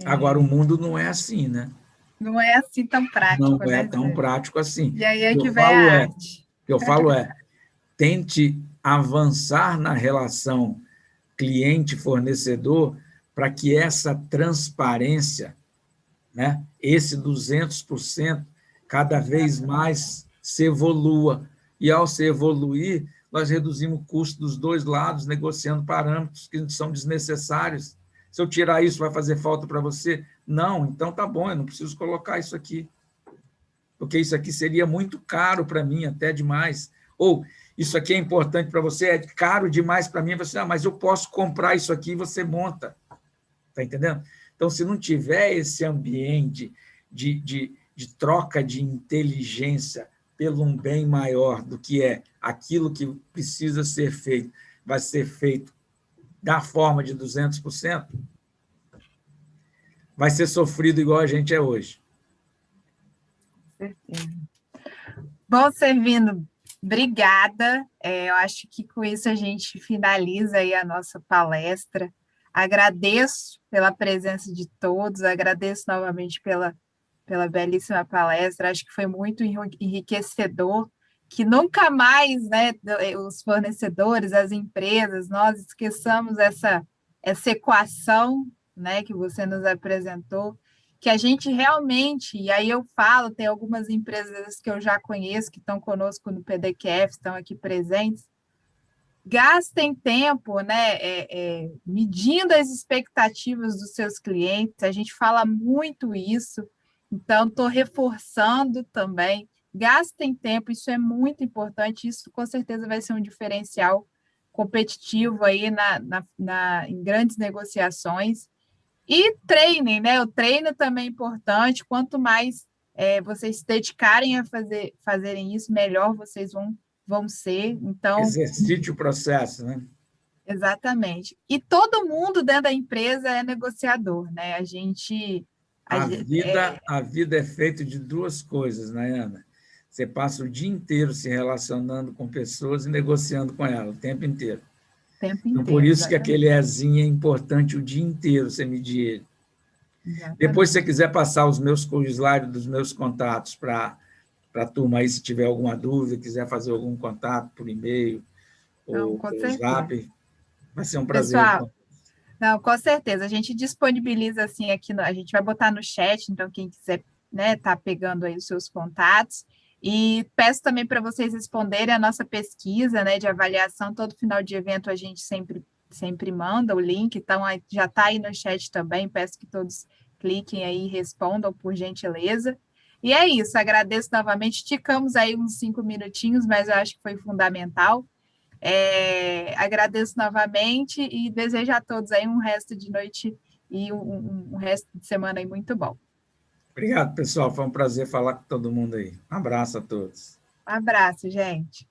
Agora, o mundo não é assim, né? Não é assim tão prático, Não é né, tão Zé? prático assim. E aí é O que vem a arte. que eu falo é, tente avançar na relação cliente-fornecedor para que essa transparência, né, esse 200%, cada vez mais se evolua. E, ao se evoluir, nós reduzimos o custo dos dois lados, negociando parâmetros que são desnecessários. Se eu tirar isso, vai fazer falta para você? Não, então tá bom, eu não preciso colocar isso aqui, porque isso aqui seria muito caro para mim, até demais. Ou, isso aqui é importante para você, é caro demais para mim, você, mas eu posso comprar isso aqui e você monta. Está entendendo? Então, se não tiver esse ambiente de troca de inteligência pelo um bem maior do que é aquilo que precisa ser feito, vai ser feito da forma de 200%, vai ser sofrido igual a gente é hoje. Com certeza. Bom, Servino, obrigada. Eu acho que com isso a gente finaliza aí a nossa palestra. Agradeço pela presença de todos, agradeço novamente pela belíssima palestra, acho que foi muito enriquecedor, que nunca mais, né, os fornecedores, as empresas, nós esqueçamos essa equação, né, que você nos apresentou, que a gente realmente, e aí eu falo, tem algumas empresas que eu já conheço, que estão conosco no PDQF, estão aqui presentes, gastem tempo, né, medindo as expectativas dos seus clientes, a gente fala muito isso, então estou reforçando também, gastem tempo, isso é muito importante, isso com certeza vai ser um diferencial competitivo aí em grandes negociações, e treinem, né, o treino também é importante, quanto mais vocês se dedicarem a fazerem isso, melhor vocês vão ser, então... Exercite o processo, né? Exatamente. E todo mundo dentro da empresa é negociador, né? A vida é feita de duas coisas, Nayana. Você passa o dia inteiro se relacionando com pessoas e negociando com elas, o tempo inteiro. Então, por isso que aquele Ezinho é importante o dia inteiro, você medir ele. Exatamente. Depois, se você quiser passar os meus slides dos meus contatos para a turma aí, se tiver alguma dúvida, quiser fazer algum contato por e-mail ou por zap, vai ser um prazer. Pessoal, Não, com certeza. A gente disponibiliza assim aqui, a gente vai botar no chat, então quem quiser, né, tá pegando aí os seus contatos. E peço também para vocês responderem a nossa pesquisa, né, de avaliação. Todo final de evento a gente sempre manda o link, então já está aí no chat também. Peço que todos cliquem aí e respondam, por gentileza. E é isso, agradeço novamente. Esticamos aí uns 5 minutinhos, mas eu acho que foi fundamental. Agradeço novamente e desejo a todos aí um resto de noite e um resto de semana aí muito bom. Obrigado, pessoal. Foi um prazer falar com todo mundo aí. Um abraço a todos. Um abraço, gente.